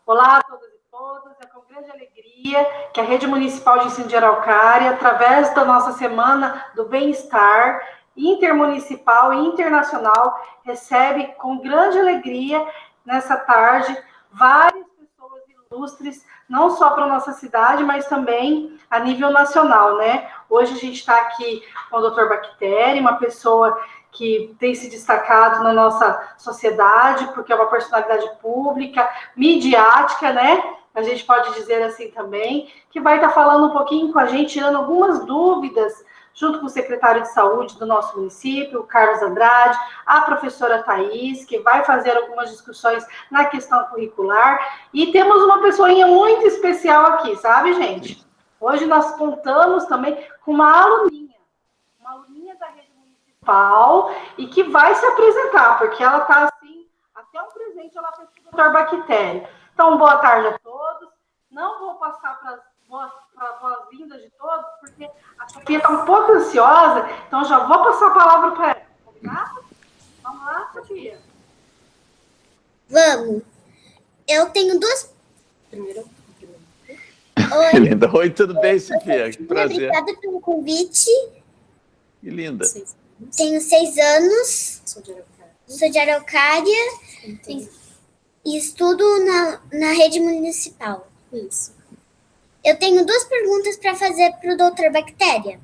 Olá a todas e todas, é com grande alegria que a Rede Municipal de Ensino de Araucária, através da nossa Semana do Bem-Estar intermunicipal e internacional, recebe com grande alegria, nessa tarde, várias pessoas ilustres, não só para a nossa cidade, mas também a nível nacional, né? Hoje a gente está aqui com o Dr. Bactéria, uma pessoa que tem se destacado na nossa sociedade, porque é uma personalidade pública, midiática, né? A gente pode dizer assim também, que vai estar falando um pouquinho com a gente, tirando algumas dúvidas, junto com o secretário de saúde do nosso município, o Carlos Andrade, a professora Thaís, que vai fazer algumas discussões na questão curricular, e temos uma pessoinha muito especial aqui, sabe, gente? Hoje nós contamos também com uma aluninha da rede municipal, e que vai se apresentar, porque ela está assim, até um presente ela fez para o Dr. Bactéria. Então, boa tarde a todos. Não vou passar para as boas-vindas de todos, porque a Sofia está um pouco ansiosa, então já vou passar a palavra para ela. Combinado? Vamos lá, Sofia? Vamos. Eu tenho duas... Primeiro. Oi. Linda. Oi, tudo bem, Sofia? Que prazer. Obrigada pelo convite. Que linda. Tenho 6 anos. Sou de Araucária. E estudo na rede municipal. Isso. Eu tenho 2 perguntas para fazer para o Dr. Bactéria.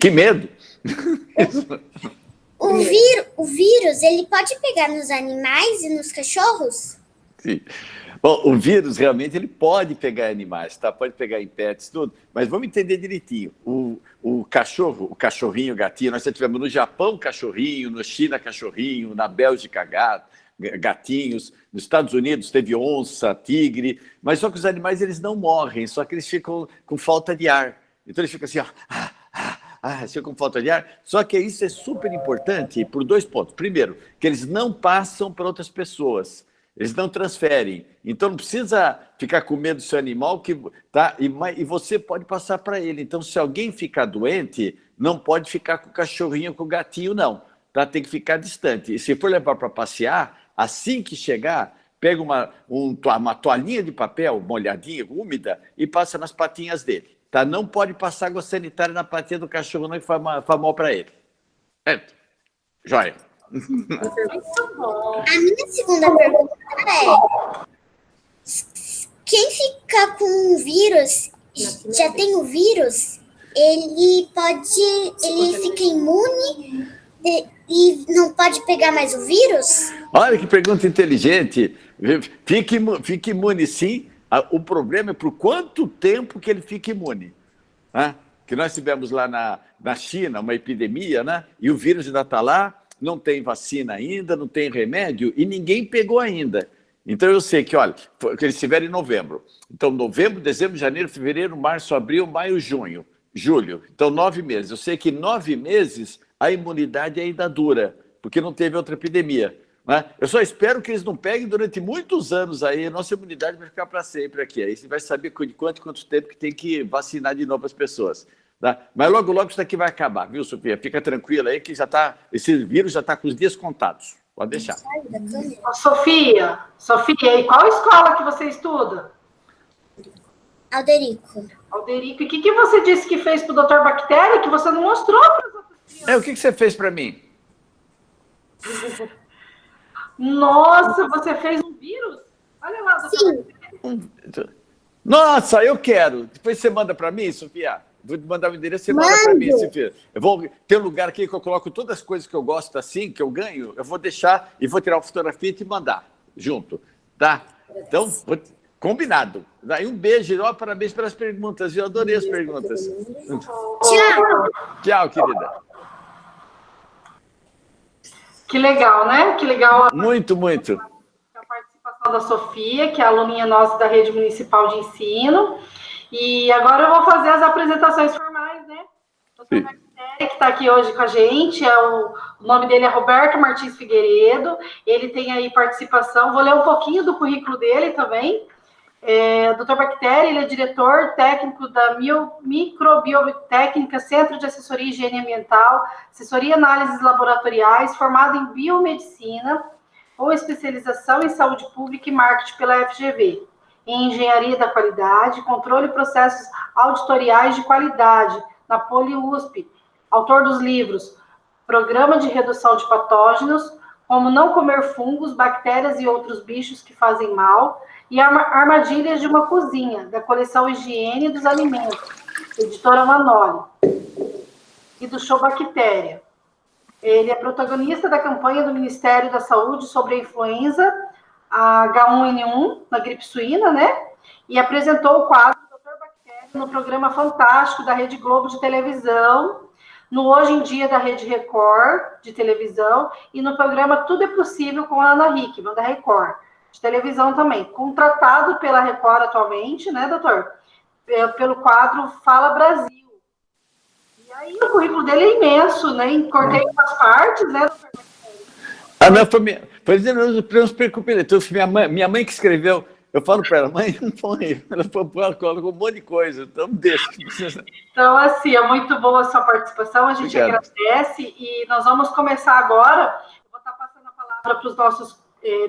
Que medo. O vírus, ele pode pegar nos animais e nos cachorros? Sim. Bom, o vírus realmente ele pode pegar animais, tá? Pode pegar em pets, tudo, mas vamos entender direitinho. O cachorro, o cachorrinho, o gatinho, nós já tivemos no Japão cachorrinho, na China cachorrinho, na Bélgica gatinhos, nos Estados Unidos teve onça, tigre, mas só que os animais eles não morrem, só que eles ficam com falta de ar. Então eles ficam assim, ó, ficam com falta de ar. Só que isso é super importante por 2 pontos. Primeiro, que eles não passam para outras pessoas. Eles não transferem. Então, não precisa ficar com medo do seu animal, tá? E você pode passar para ele. Então, se alguém ficar doente, não pode ficar com o cachorrinho, com o gatinho, não. Tá? Tem que ficar distante. E se for levar para passear, assim que chegar, pega uma toalhinha de papel, molhadinha, úmida, e passa nas patinhas dele. Tá? Não pode passar água sanitária na patinha do cachorro, não, que faz mal para ele. Joia. A minha segunda pergunta é: quem fica com o vírus, já tem o vírus, ele fica imune e não pode pegar mais o vírus? Olha que pergunta inteligente. Fica imune, sim. O problema é por quanto tempo que ele fica imune. Que nós tivemos lá na China uma epidemia, né? E o vírus ainda está lá. Não tem vacina ainda, não tem remédio e ninguém pegou ainda. Então eu sei que, olha, que eles tiveram em novembro. Então, novembro, dezembro, janeiro, fevereiro, março, abril, maio, junho, julho. Então, 9 meses. Eu sei que 9 meses a imunidade ainda dura, porque não teve outra epidemia. Né? Eu só espero que eles não peguem durante muitos anos aí, a nossa imunidade vai ficar para sempre aqui. Aí você vai saber de quanto tempo que tem que vacinar de novo as pessoas. Tá? Mas logo, logo isso daqui vai acabar, viu, Sofia? Fica tranquila aí que esse vírus já está com os dias contados. Pode deixar. Sofia, e qual escola que você estuda? Alderico. E o que você disse que fez para o Dr. Bactéria que você não mostrou para as outras crianças? O que você fez para mim? Nossa, você fez um vírus? Olha lá, Dr. Sim. Nossa, eu quero. Depois você manda para mim, Sofia? Vou te mandar o endereço, você manda para mim, Sofia. Eu vou ter um lugar aqui que eu coloco todas as coisas que eu gosto assim, que eu ganho, eu vou deixar e vou tirar uma fotografia e te mandar junto, tá? Então, combinado. Daí um beijo, parabéns pelas perguntas, eu adorei as perguntas. Tchau. Tchau, querida. Que legal, né? Que legal. Muito, muito. A participação da Sofia, que é aluninha nossa da Rede Municipal de Ensino. E agora eu vou fazer as apresentações formais, né? O Dr. Bactéria, que está aqui hoje com a gente, o nome dele é Roberto Martins Figueiredo, ele tem aí participação, vou ler um pouquinho do currículo dele também. O Dr. Bactéria, ele é diretor técnico da Microbiotécnica, Centro de Assessoria e Higiene Ambiental, Assessoria e Análises Laboratoriais, formado em Biomedicina, ou especialização em saúde pública e marketing pela FGV, em engenharia da qualidade, controle e processos auditoriais de qualidade, na PoliUSP, autor dos livros Programa de Redução de Patógenos, Como Não Comer Fungos, Bactérias e Outros Bichos que Fazem Mal, e Armadilhas de uma Cozinha, da coleção Higiene dos Alimentos, editora Manoli, e do Show Bactéria. Ele é protagonista da campanha do Ministério da Saúde sobre a influenza H1N1, na gripe suína, né? E apresentou o quadro Dr. Bactéria no programa Fantástico da Rede Globo de televisão, no Hoje em Dia da Rede Record de televisão e no programa Tudo é Possível com a Ana Hickman, da Record, de televisão também. Contratado pela Record atualmente, né, doutor? Pelo quadro Fala Brasil. E aí o currículo dele é imenso, né? Cortei umas partes, né, doutor? Não se preocupe, então, minha mãe que escreveu. Eu falo para ela, mãe, não põe. Ela colocou um monte de coisa, então deixa. Então, assim, é muito boa a sua participação, a gente agradece e nós vamos começar agora. Eu vou estar passando a palavra para os nossos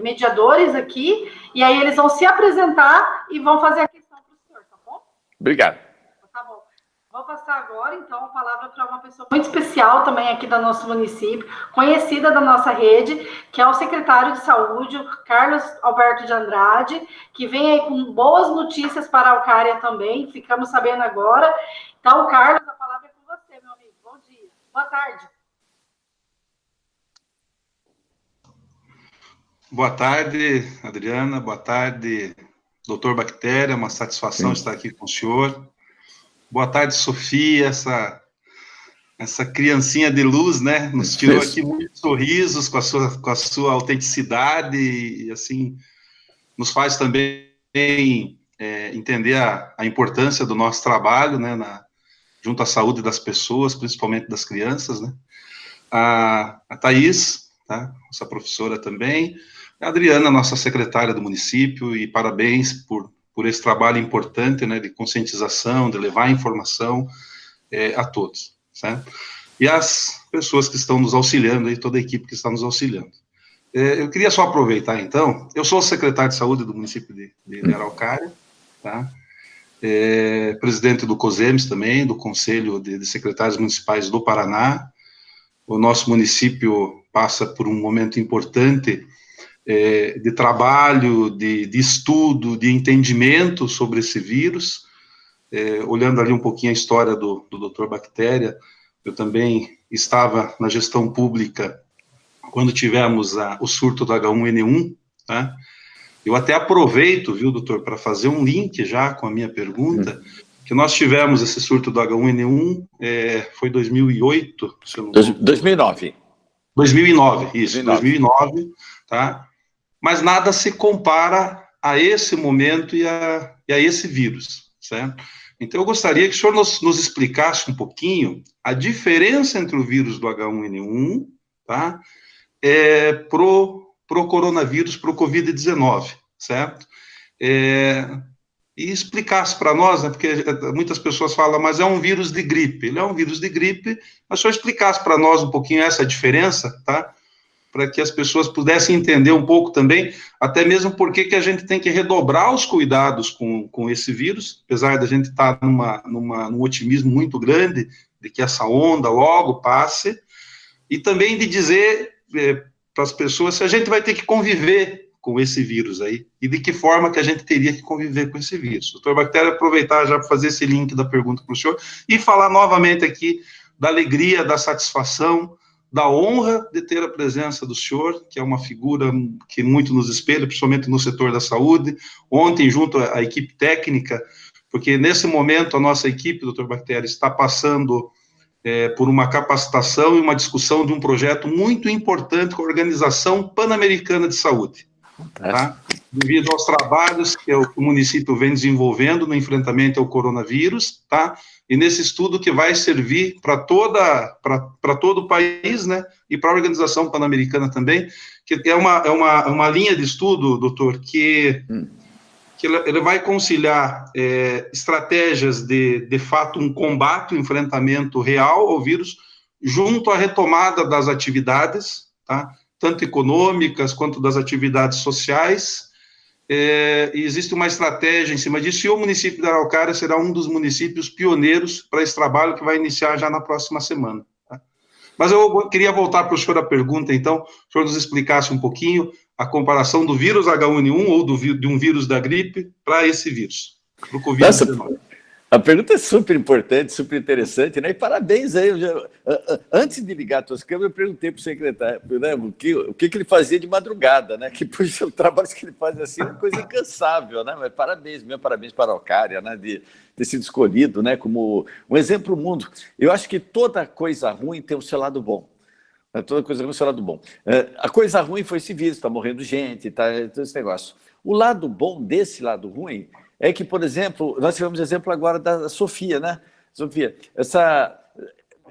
mediadores aqui, e aí eles vão se apresentar e vão fazer a questão para o senhor, tá bom? Obrigado. Tá bom. Vou passar agora, então, a palavra para uma pessoa muito especial também aqui do nosso município, conhecida da nossa rede, que é o secretário de Saúde, o Carlos Alberto de Andrade, que vem aí com boas notícias para a Araucária também, ficamos sabendo agora. Então, Carlos, a palavra é com você, meu amigo. Bom dia. Boa tarde. Boa tarde, Adriana. Boa tarde, doutor Bactéria. Uma satisfação estar aqui com o senhor. Boa tarde, Sofia, essa criancinha de luz, né? Nos tirou aqui muitos sorrisos com a sua autenticidade e, assim, nos faz também entender a importância do nosso trabalho, né? Junto à saúde das pessoas, principalmente das crianças, né? A Thaís, tá? Nossa professora também. A Adriana, nossa secretária do município, e parabéns por esse trabalho importante, né, de conscientização, de levar a informação a todos, certo? E as pessoas que estão nos auxiliando, e toda a equipe que está nos auxiliando. Eu queria só aproveitar, então, eu sou secretário de saúde do município de Araucária, tá? Presidente do COSEMES também, do Conselho de Secretários Municipais do Paraná. O nosso município passa por um momento importante de trabalho, de estudo, de entendimento sobre esse vírus. Olhando ali um pouquinho a história do Dr. Bactéria, eu também estava na gestão pública quando tivemos o surto do H1N1, tá? Eu até aproveito, viu, doutor, para fazer um link já com a minha pergunta, que nós tivemos esse surto do H1N1, foi 2008, se eu não me engano. 2009. 2009, isso, 2009, tá? Mas nada se compara a esse momento e a esse vírus, certo? Então, eu gostaria que o senhor nos explicasse um pouquinho a diferença entre o vírus do H1N1, tá? Pro coronavírus, pro Covid-19, certo? E explicasse para nós, né, porque muitas pessoas falam, mas é um vírus de gripe. Ele é um vírus de gripe, mas o senhor explicasse para nós um pouquinho essa diferença, tá? Para que as pessoas pudessem entender um pouco também, até mesmo porque que a gente tem que redobrar os cuidados com esse vírus, apesar da gente estar num otimismo muito grande de que essa onda logo passe, e também de dizer para as pessoas se a gente vai ter que conviver com esse vírus aí, e de que forma que a gente teria que conviver com esse vírus. Doutor Bactéria, aproveitar já para fazer esse link da pergunta para o senhor, e falar novamente aqui da alegria, da satisfação, da honra de ter a presença do senhor, que é uma figura que muito nos espelha, principalmente no setor da saúde. Ontem, junto à equipe técnica, porque nesse momento a nossa equipe, doutor Bactéria, está passando por uma capacitação e uma discussão de um projeto muito importante com a Organização Pan-Americana de Saúde, tá? Devido aos trabalhos que o município vem desenvolvendo no enfrentamento ao coronavírus, tá? E nesse estudo que vai servir para todo o país, né, e para a Organização Pan-Americana também, que é uma linha de estudo, doutor, que ele vai conciliar estratégias de fato, um combate, um enfrentamento real ao vírus, junto à retomada das atividades, tá, tanto econômicas quanto das atividades sociais, e existe uma estratégia em cima disso, e o município de Araucária será um dos municípios pioneiros para esse trabalho que vai iniciar já na próxima semana. Tá? Mas eu queria voltar para o senhor a pergunta, então, o senhor nos explicasse um pouquinho a comparação do vírus H1N1 ou de um vírus da gripe para esse vírus, para o Covid-19. A pergunta é super importante, super interessante, né? E parabéns aí. Antes de ligar as tuas câmeras, eu perguntei para o secretário, né, o que ele fazia de madrugada, né? Que puxa, o trabalho que ele faz assim é uma coisa incansável, né? Mas parabéns, meu parabéns para a Araucária, né? De ter sido escolhido, né? Como um exemplo do mundo. Eu acho que toda coisa ruim tem o seu lado bom. Toda coisa ruim tem o seu lado bom. A coisa ruim foi esse vírus, está morrendo gente, tá, todo esse negócio. O lado bom desse lado ruim é que, por exemplo, nós tivemos exemplo agora da Sofia, né? Sofia,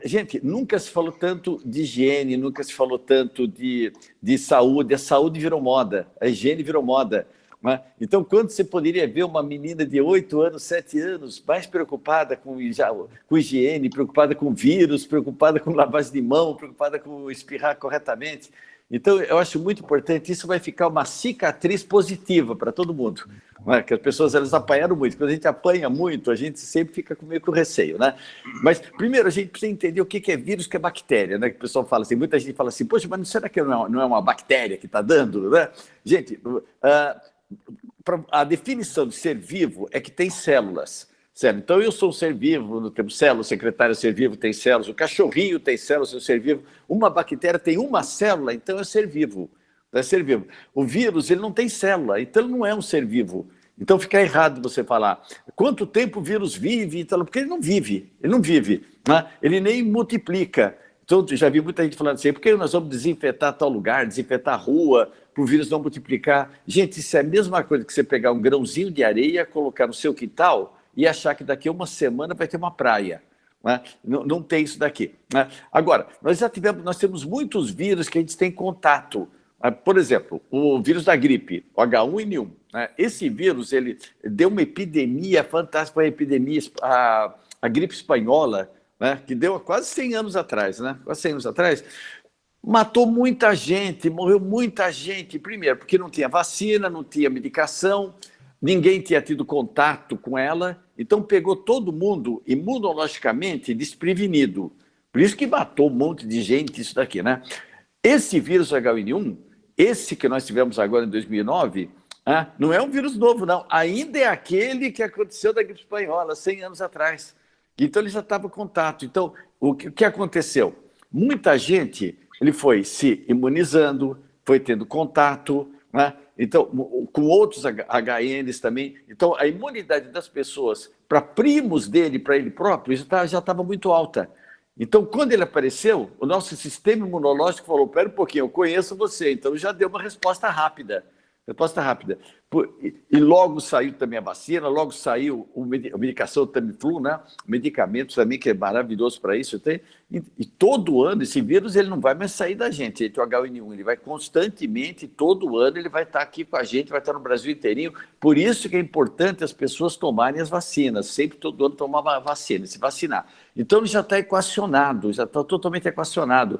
gente, nunca se falou tanto de higiene, nunca se falou tanto de saúde. A saúde virou moda, a higiene virou moda. Né? Então, quando você poderia ver uma menina de 8 anos, 7 anos, mais preocupada com higiene, preocupada com vírus, preocupada com lavagem de mão, preocupada com espirrar corretamente. Então, eu acho muito importante, isso vai ficar uma cicatriz positiva para todo mundo, né? Que as pessoas elas apanharam muito. Quando a gente apanha muito, a gente sempre fica meio com receio, né? Mas, primeiro, a gente precisa entender o que é vírus, o que é bactéria, né? Que o pessoal fala assim, muita gente fala assim, poxa, mas será que não é uma bactéria que está dando, né? Gente, a definição de ser vivo é que tem células. Certo? Então, eu sou um ser vivo, temos células, o secretário é ser vivo, tem células, o cachorrinho tem células, é um ser vivo, uma bactéria tem uma célula, então é ser vivo. É ser vivo. O vírus, ele não tem célula, então ele não é um ser vivo. Então fica errado você falar quanto tempo o vírus vive, porque ele não vive, né? Ele nem multiplica. Então, já vi muita gente falando assim, por que nós vamos desinfetar tal lugar, desinfetar a rua, para o vírus não multiplicar? Gente, isso é a mesma coisa que você pegar um grãozinho de areia, colocar no seu quintal e achar que daqui a uma semana vai ter uma praia. Né? Não tem isso daqui. Né? Agora, nós temos muitos vírus que a gente tem contato. Por exemplo, o vírus da gripe, o H1N1. Né? Esse vírus, ele deu uma epidemia fantástica, a gripe espanhola, né? Que deu há quase 100 anos atrás, né? Quase 100 anos atrás, matou muita gente, morreu muita gente. Primeiro, porque não tinha vacina, não tinha medicação, ninguém tinha tido contato com ela, então pegou todo mundo imunologicamente desprevenido. Por isso que matou um monte de gente isso daqui, né? Esse vírus H1N1, esse que nós tivemos agora em 2009, não é um vírus novo, não. Ainda é aquele que aconteceu da gripe espanhola, 100 anos atrás. Então ele já estava em contato. Então, o que aconteceu? Muita gente ele foi se imunizando, foi tendo contato, né? Então, com outros HNs também. Então, a imunidade das pessoas para primos dele, para ele próprio, já estava muito alta. Então, quando ele apareceu, o nosso sistema imunológico falou, espera um pouquinho, eu conheço você. Então, já deu uma resposta rápida. E logo saiu também a vacina, logo saiu a medicação do Tamiflu, né? Medicamentos também, que é maravilhoso para isso. E todo ano, esse vírus ele não vai mais sair da gente, o H1N1, ele vai constantemente, todo ano, ele vai estar aqui com a gente, vai estar no Brasil inteirinho. Por isso que é importante as pessoas tomarem as vacinas, sempre todo ano tomar uma vacina, se vacinar. Então ele já está equacionado, já está totalmente equacionado.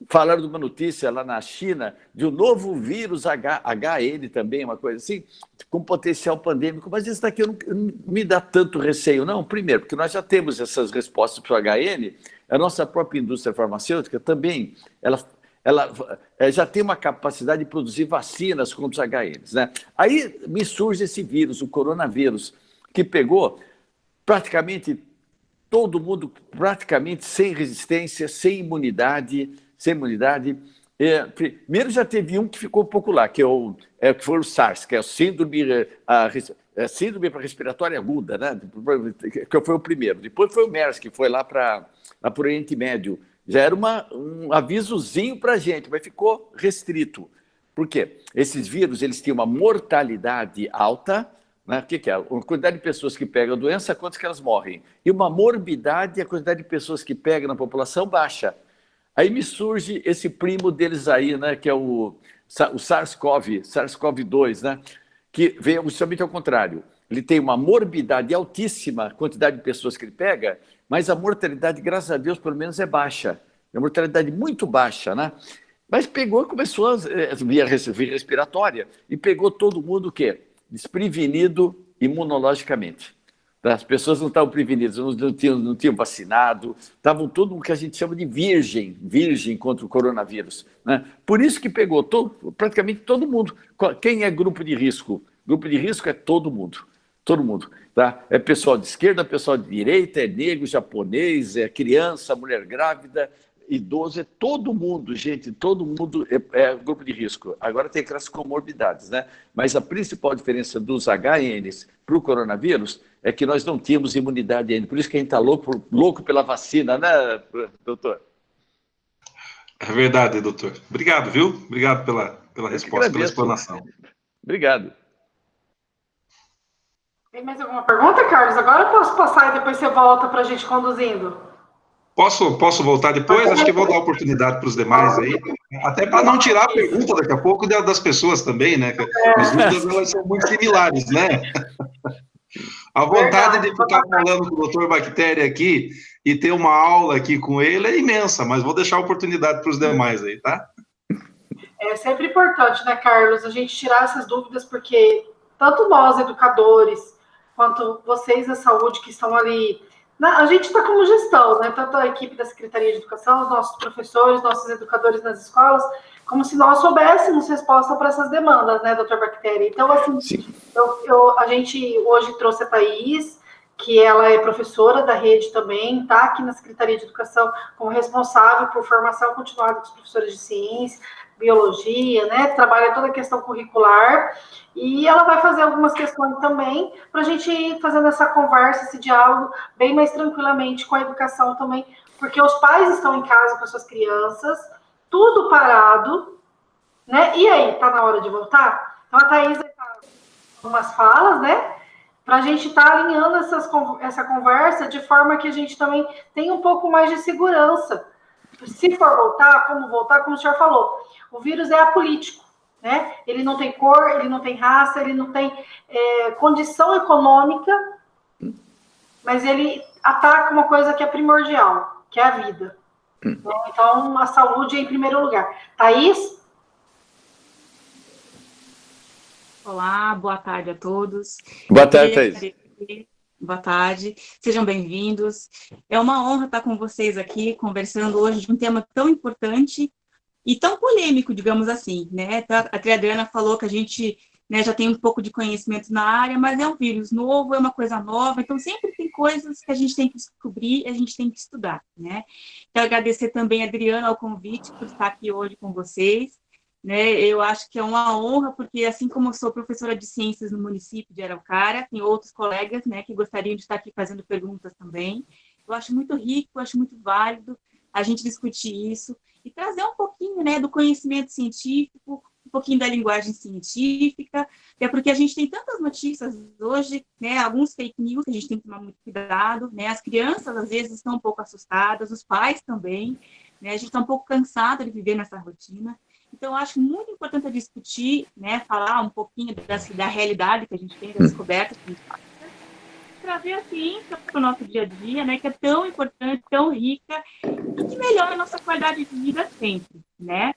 Falaram de uma notícia lá na China de um novo vírus HN também, uma coisa assim, com potencial pandêmico, mas isso daqui não me dá tanto receio, não. Primeiro, porque nós já temos essas respostas para o HN, a nossa própria indústria farmacêutica também, ela já tem uma capacidade de produzir vacinas contra os HNs, né? Aí me surge esse vírus, o coronavírus, que pegou praticamente todo mundo, praticamente sem resistência, sem imunidade. Primeiro já teve um que ficou popular, que foi o SARS, que é o síndrome respiratória aguda, né? Que foi o primeiro. Depois foi o MERS, que foi lá para o Oriente Médio. Já era um avisozinho para a gente, mas ficou restrito. Por quê? Esses vírus eles tinham uma mortalidade alta, né? O que é? A quantidade de pessoas que pegam a doença, quantas que elas morrem. E uma morbidade, a quantidade de pessoas que pegam na população baixa. Aí me surge esse primo deles aí, né, que é o SARS-CoV-2, né, que veio justamente ao contrário. Ele tem uma morbidade altíssima, a quantidade de pessoas que ele pega, mas a mortalidade, graças a Deus, pelo menos é baixa. É uma mortalidade muito baixa, né? Mas pegou, começou a via respiratória e pegou todo mundo o quê? Desprevenido imunologicamente. As pessoas não estavam prevenidas, não tinham vacinado, estavam todo o que a gente chama de virgem contra o coronavírus, né? Por isso que pegou praticamente todo mundo. Quem é grupo de risco? Grupo de risco é todo mundo. Todo mundo, tá? É pessoal de esquerda, pessoal de direita, é negro, japonês, é criança, mulher grávida, idoso, é todo mundo, gente, todo mundo é grupo de risco. Agora tem aquelas comorbidades, né? Mas a principal diferença dos HNs para o coronavírus é que nós não tínhamos imunidade ainda. Por isso que a gente está louco pela vacina, né, doutor? É verdade, doutor. Obrigado, viu? Obrigado pela resposta, pela explanação. Obrigado. Tem mais alguma pergunta, Carlos? Agora eu posso passar e depois você volta para a gente conduzindo. Posso voltar depois? Acho que vou dar oportunidade para os demais aí, até para não tirar a pergunta daqui a pouco das pessoas também, né? As dúvidas elas são muito similares, né? A vontade de ficar falando com o doutor Bactéria aqui e ter uma aula aqui com ele é imensa, mas vou deixar a oportunidade para os demais aí, tá? É sempre importante, né, Carlos, a gente tirar essas dúvidas, porque tanto nós, educadores, quanto vocês da saúde que estão ali, a gente está como gestão, né? Tanto a equipe da Secretaria de Educação, os nossos professores, nossos educadores nas escolas, como se nós soubéssemos resposta para essas demandas, né, doutor Bactéria? Então, assim, a gente hoje trouxe a Thaís, que ela é professora da rede também, está aqui na Secretaria de Educação como responsável por formação continuada dos professores de ciência, biologia, né? Trabalha toda a questão curricular, e ela vai fazer algumas questões também, para a gente ir fazendo essa conversa, esse diálogo, bem mais tranquilamente com a educação também, porque os pais estão em casa com as suas crianças, tudo parado, né? E aí, tá na hora de voltar? Então, a Thaís vai estar com umas falas, né? Para a gente estar alinhando essa conversa de forma que a gente também tenha um pouco mais de segurança. Se for voltar, como o senhor falou, o vírus é apolítico, né? Ele não tem cor, ele não tem raça, ele não tem condição econômica, mas ele ataca uma coisa que é primordial, que é a vida. Então, a saúde é em primeiro lugar. Thaís? Olá, boa tarde a todos. Boa tarde, Thaís. Boa tarde, sejam bem-vindos. É uma honra estar com vocês aqui, conversando hoje de um tema tão importante e tão polêmico, digamos assim, né? A Adriana falou que a gente, né, já tem um pouco de conhecimento na área, mas é um vírus novo, é uma coisa nova, então sempre tem coisas que a gente tem que descobrir e a gente tem que estudar, né? Quero agradecer também a Adriana ao convite por estar aqui hoje com vocês. Né, eu acho que é uma honra, porque assim como eu sou professora de ciências no município de Araucária, tem outros colegas, né, que gostariam de estar aqui fazendo perguntas também. Eu acho muito rico, eu acho muito válido a gente discutir isso e trazer um pouquinho, né, do conhecimento científico, um pouquinho da linguagem científica, é porque a gente tem tantas notícias hoje, né, alguns fake news que a gente tem que tomar muito cuidado, né, as crianças às vezes estão um pouco assustadas, os pais também, né, a gente está um pouco cansado de viver nessa rotina. Então, eu acho muito importante discutir, né, falar um pouquinho da realidade que a gente tem, das descobertas que a gente faz, trazer a ciência para o nosso dia a dia, né, que é tão importante, tão rica, e que melhora a nossa qualidade de vida sempre, né.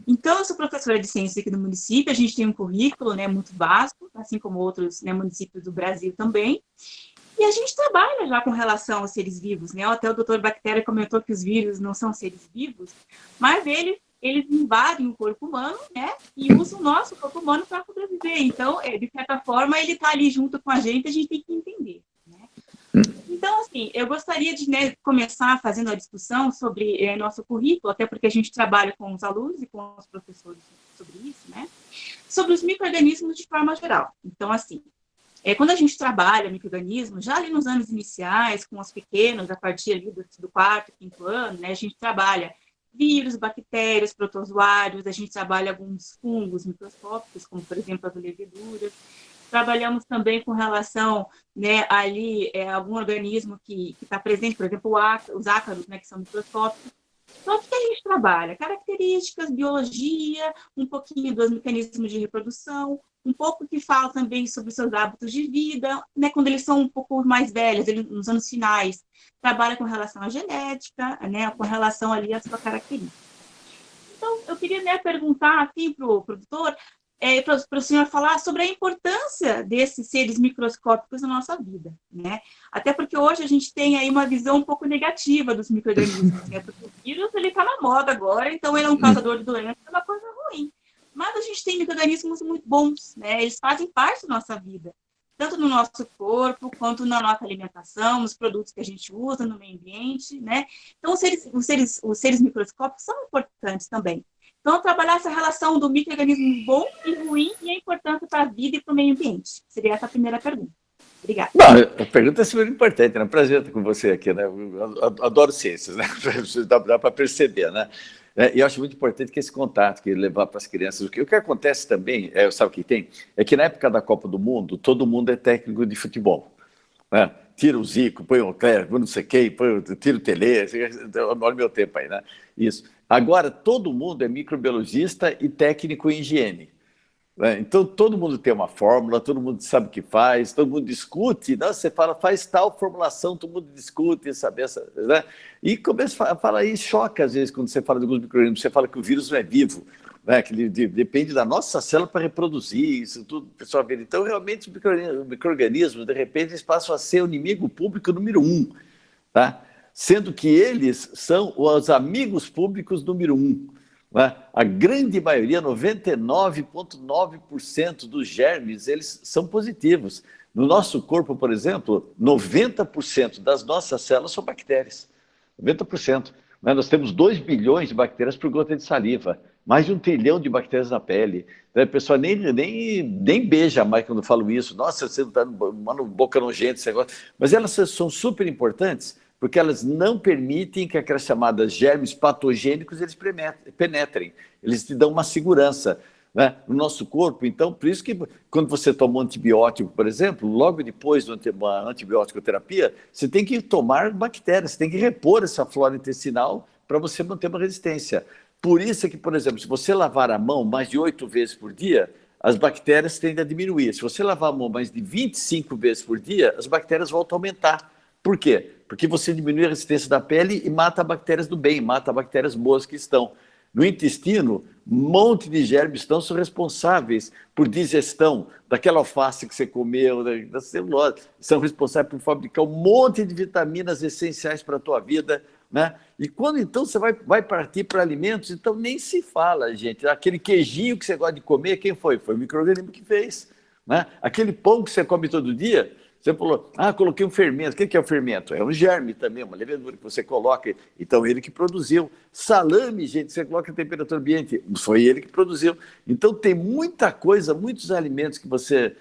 Então, eu sou professora de ciência aqui no município, a gente tem um currículo, né, muito vasto, assim como outros, né, municípios do Brasil também, e a gente trabalha já com relação aos seres vivos, né, até o doutor Bactéria comentou que os vírus não são seres vivos, mas eles invadem o corpo humano, né, e usam o nosso corpo humano para sobreviver. Então, de certa forma, ele está ali junto com a gente tem que entender, né? Então, assim, eu gostaria de, né, começar fazendo a discussão sobre nosso currículo, até porque a gente trabalha com os alunos e com os professores sobre isso, né, sobre os micro-organismos de forma geral. Então, assim, quando a gente trabalha micro-organismos, já ali nos anos iniciais, com os pequenos, a partir ali do quarto, quinto ano, né, a gente trabalha vírus, bactérias, protozoários, a gente trabalha alguns fungos microscópicos, como, por exemplo, as leveduras. Trabalhamos também com relação, né, ali, algum organismo que está presente, por exemplo, os ácaros, né, que são microscópicos. Então, o que a gente trabalha? Características, biologia, um pouquinho dos mecanismos de reprodução, um pouco que fala também sobre os seus hábitos de vida, né, quando eles são um pouco mais velhos, nos anos finais, trabalha com relação à genética, né, com relação ali à sua característica. Então, eu queria, né, perguntar assim para o doutor, para o senhor falar sobre a importância desses seres microscópicos na nossa vida, né? Até porque hoje a gente tem aí uma visão um pouco negativa dos micro-organismos, né? Porque o vírus, ele está na moda agora, então ele é um causador de doença, é uma coisa ruim. Mas a gente tem micro-organismos muito bons, né? Eles fazem parte da nossa vida, tanto no nosso corpo, quanto na nossa alimentação, nos produtos que a gente usa, no meio ambiente, né? Então, os seres microscópicos são importantes também. Então, trabalhar essa relação do micro-organismo bom e ruim e a importância para a vida e para o meio ambiente. Seria essa a primeira pergunta. Obrigada. Bom, a pergunta é super importante, né? Prazer estar com você aqui, né? Eu adoro ciências, né? Dá para perceber, né? E eu acho muito importante que esse contato, que levar para as crianças. O que acontece também, sabe o que tem? É que na época da Copa do Mundo, todo mundo é técnico de futebol, né? Tira o Zico, põe o Cléber, põe não sei quem, tira o Tele, olha o meu tempo aí, né? Isso. Agora, todo mundo é microbiologista e técnico em higiene. Então, todo mundo tem uma fórmula, todo mundo sabe o que faz, todo mundo discute. Não, você fala, faz tal formulação, todo mundo discute, sabe? Né? E começa a falar e choca, às vezes, quando você fala de alguns micro-organismos, você fala que o vírus não é vivo, né? Que ele depende da nossa célula para reproduzir, isso tudo, pessoal. Então, realmente, os micro-organismos, de repente, eles passam a ser o inimigo público número 1, tá? Sendo que eles são os amigos públicos número 1. Né? A grande maioria, 99,9% dos germes, eles são positivos. No nosso corpo, por exemplo, 90% das nossas células são bactérias. 90%. Né? Nós temos 2 bilhões de bactérias por gota de saliva, mais de 1 trilhão de bactérias na pele. Né? A pessoa nem beija mais quando eu falo isso. Nossa, você está uma boca nojenta, esse negócio. Mas elas são super importantes, porque elas não permitem que aquelas chamadas germes patogênicos eles penetrem, eles te dão uma segurança, né, no nosso corpo. Então, por isso que quando você toma um antibiótico, por exemplo, logo depois de uma antibiótico-terapia, você tem que tomar bactérias, você tem que repor essa flora intestinal para você manter uma resistência. Por isso é que, por exemplo, se você lavar a mão mais de 8 vezes por dia, as bactérias tendem a diminuir. Se você lavar a mão mais de 25 vezes por dia, as bactérias voltam a aumentar. Por quê? Porque você diminui a resistência da pele e mata bactérias do bem, mata bactérias boas que estão. No intestino, um monte de germes são responsáveis por digestão daquela alface que você comeu, da celulose, são responsáveis por fabricar um monte de vitaminas essenciais para a tua vida, né? E quando então você vai partir para alimentos, então nem se fala, gente. Aquele queijinho que você gosta de comer, quem foi? Foi o micro-organismo que fez, né? Aquele pão que você come todo dia, você falou, coloquei um fermento. O que é o fermento? É um germe também, uma levedura que você coloca. Então, ele que produziu. Salame, gente, você coloca em temperatura ambiente. Foi ele que produziu. Então, tem muita coisa, muitos alimentos que você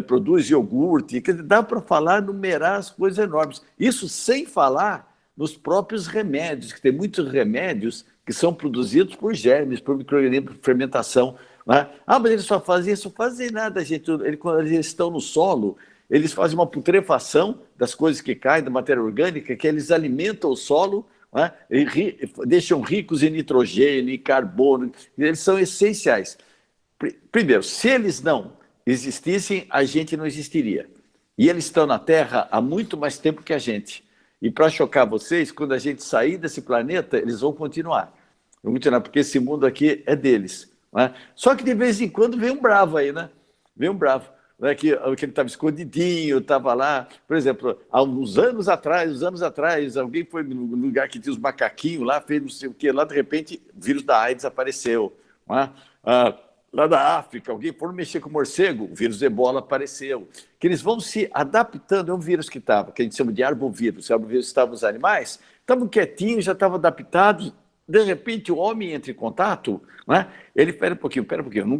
produz, iogurte, que dá para falar, numerar as coisas enormes. Isso sem falar nos próprios remédios, que tem muitos remédios que são produzidos por germes, por micro-organismos, por fermentação. Né? Mas eles só fazem isso? Não fazem nada, gente. Quando eles estão no solo, eles fazem uma putrefação das coisas que caem da matéria orgânica, que eles alimentam o solo, né? E deixam ricos em nitrogênio, em carbono, eles são essenciais. Primeiro, se eles não existissem, a gente não existiria. E eles estão na Terra há muito mais tempo que a gente. E para chocar vocês, quando a gente sair desse planeta, eles vão continuar. Vão continuar, porque esse mundo aqui é deles. Né? Só que de vez em quando vem um bravo aí, né? Vem um bravo. Né, que ele estava escondidinho, estava lá. Por exemplo, há uns anos atrás, alguém foi no lugar que tinha os macaquinhos lá, fez não sei o quê, lá de repente o vírus da AIDS apareceu. Né? Lá da África, alguém foi mexer com o morcego, o vírus Ebola apareceu. Que eles vão se adaptando, é um vírus que a gente chama de arbovírus. O arbovírus estava nos animais, estavam quietinhos, já estavam adaptados. De repente, o homem entra em contato, né? Ele, espera um pouquinho,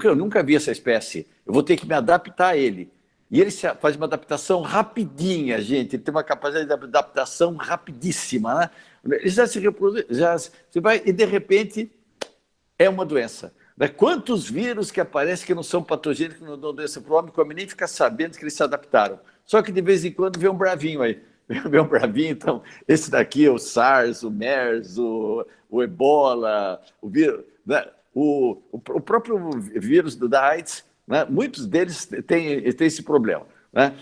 eu nunca vi essa espécie, eu vou ter que me adaptar a ele. E ele faz uma adaptação rapidinha, gente, ele tem uma capacidade de adaptação rapidíssima, né? Ele já se reproduz, e de repente é uma doença. Né? Quantos vírus que aparecem que não são patogênicos, que não dão doença para o homem, que o homem nem fica sabendo que eles se adaptaram. Só que de vez em quando vem um bravinho aí. Meu bravinho, então, esse daqui é o SARS, o MERS, o Ebola, o vírus, né? o próprio vírus da AIDS, né? Muitos deles têm esse problema. Né?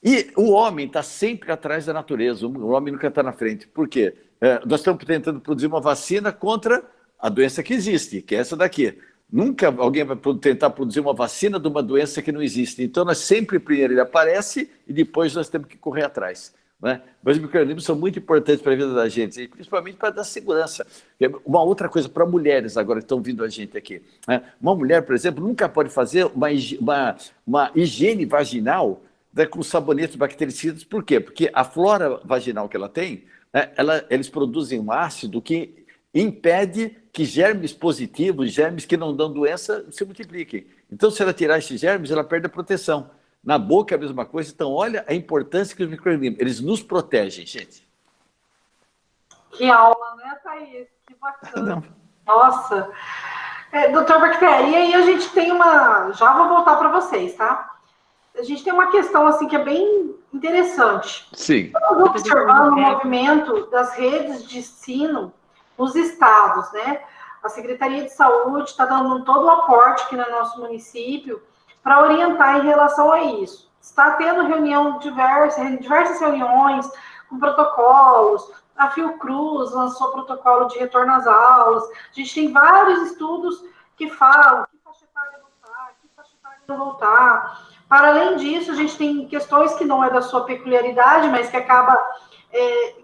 E o homem está sempre atrás da natureza, o homem nunca está na frente. Por quê? Nós estamos tentando produzir uma vacina contra a doença que existe, que é essa daqui. Nunca alguém vai tentar produzir uma vacina de uma doença que não existe. Então, nós sempre, primeiro, ele aparece e depois nós temos que correr atrás. Né? Mas os micro-organismos são muito importantes para a vida da gente, e principalmente para dar segurança. Uma outra coisa para mulheres agora que estão vindo a gente aqui. Né? Uma mulher, por exemplo, nunca pode fazer uma higiene vaginal, né, com sabonetes bactericidas. Por quê? Porque a flora vaginal que ela tem, né, eles produzem um ácido que impede que germes positivos, germes que não dão doença, se multipliquem. Então, se ela tirar esses germes, ela perde a proteção. Na boca é a mesma coisa. Então, olha a importância que os micro-organismos, eles nos protegem, gente. Que aula, né, Thaís? Que bacana. Não. Nossa. Doutor Bactéria, e aí a gente tem uma... Já vou voltar para vocês, tá? A gente tem uma questão, assim, que é bem interessante. Sim. Estamos observando o movimento das redes de ensino nos estados, né? A Secretaria de Saúde está dando todo o aporte aqui no nosso município para orientar em relação a isso. Está tendo diversas reuniões com protocolos. A Fiocruz lançou protocolo de retorno às aulas. A gente tem vários estudos que falam que faixa etária voltar, que faixa etária não voltar. Para além disso, a gente tem questões que não é da sua peculiaridade, mas que acaba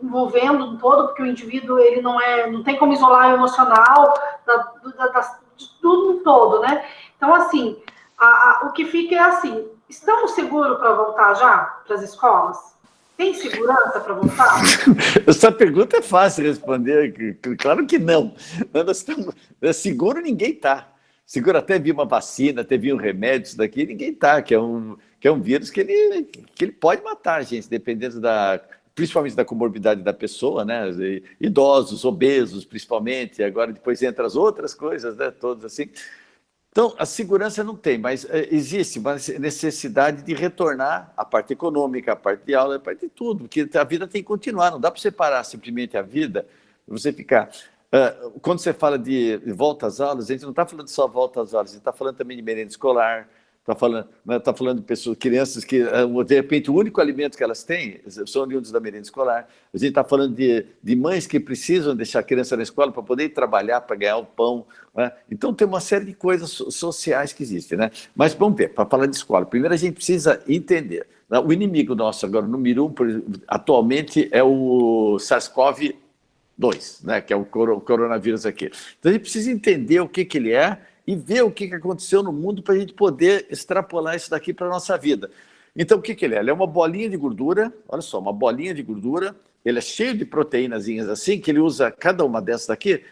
envolvendo um todo, porque o indivíduo ele não tem como isolar o emocional de tudo um todo, né? Então, assim, o que fica é assim, estamos seguros para voltar já para as escolas? Tem segurança para voltar? Essa pergunta é fácil de responder, claro que não. Nós estamos, seguro ninguém está. Seguro até vir uma vacina, até vir um remédio, isso daqui, ninguém está, que é um vírus que ele pode matar a gente, dependendo principalmente da comorbidade da pessoa, né? Idosos, obesos, principalmente, agora depois entra as outras coisas, né? Todos assim. Então, a segurança não tem, mas existe uma necessidade de retornar à parte econômica, à parte de aula, à parte de tudo, porque a vida tem que continuar, não dá para separar simplesmente a vida, você ficar... quando você fala de volta às aulas, a gente não está falando só volta às aulas, a gente está falando também de merenda escolar, está falando de pessoas, crianças que, de repente, o único alimento que elas têm são oriundos da merenda escolar. A gente está falando de mães que precisam deixar a criança na escola para poder ir trabalhar, para ganhar o pão. Né? Então, tem uma série de coisas sociais que existem. Né? Mas, vamos ver, para falar de escola. Primeiro, a gente precisa entender. Né? O inimigo nosso, agora, número 1, atualmente, é o SARS-CoV-2, né? Que é o coronavírus aqui. Então, a gente precisa entender o que ele é, e ver o que aconteceu no mundo para a gente poder extrapolar isso daqui para a nossa vida. Então, o que ele é? Ele é uma bolinha de gordura, olha só, uma bolinha de gordura, ele é cheio de proteínazinhas assim, que ele usa cada uma dessas daqui,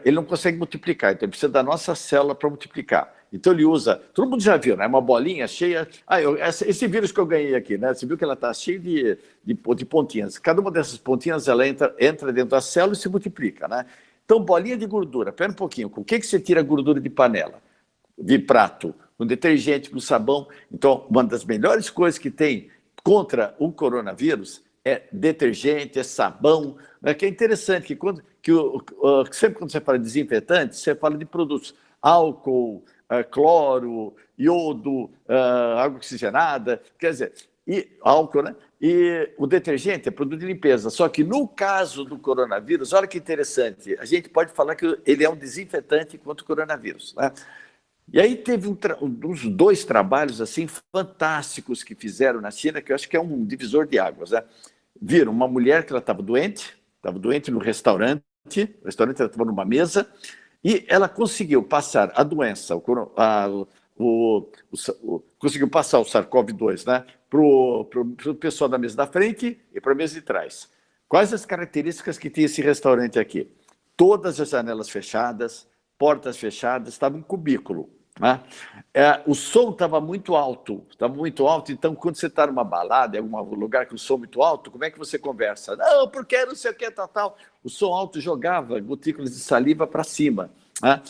ele não consegue multiplicar, então ele precisa da nossa célula para multiplicar. Então ele usa, todo mundo já viu, né? Uma bolinha cheia... esse vírus que eu ganhei aqui, né? Você viu que ela está cheia de pontinhas. Cada uma dessas pontinhas, ela entra dentro da célula e se multiplica, né? Então, bolinha de gordura, pera um pouquinho, com o que você tira a gordura de panela? De prato, com detergente, com sabão. Então, uma das melhores coisas que tem contra o coronavírus é detergente, é sabão, né? Que é interessante, sempre quando você fala de desinfetante, você fala de produtos, álcool, cloro, iodo, água oxigenada, quer dizer, e álcool, né? E o detergente é produto de limpeza. Só que no caso do coronavírus, olha que interessante, a gente pode falar que ele é um desinfetante contra o coronavírus, né? E aí teve uns 2 trabalhos assim fantásticos que fizeram na China, que eu acho que é um divisor de águas, né? Viram uma mulher que ela estava doente no restaurante, ela estava numa mesa, e ela conseguiu passar a doença, conseguiu passar o SARS-CoV-2, né, para o pessoal da mesa da frente e para a mesa de trás. Quais as características que tinha esse restaurante aqui? Todas as janelas fechadas, portas fechadas, estava um cubículo. Né? O som estava muito alto, então quando você está numa balada, em algum lugar com o som muito alto, como é que você conversa? Não, porque não sei o que, tal. O som alto jogava gotículas de saliva para cima. Né?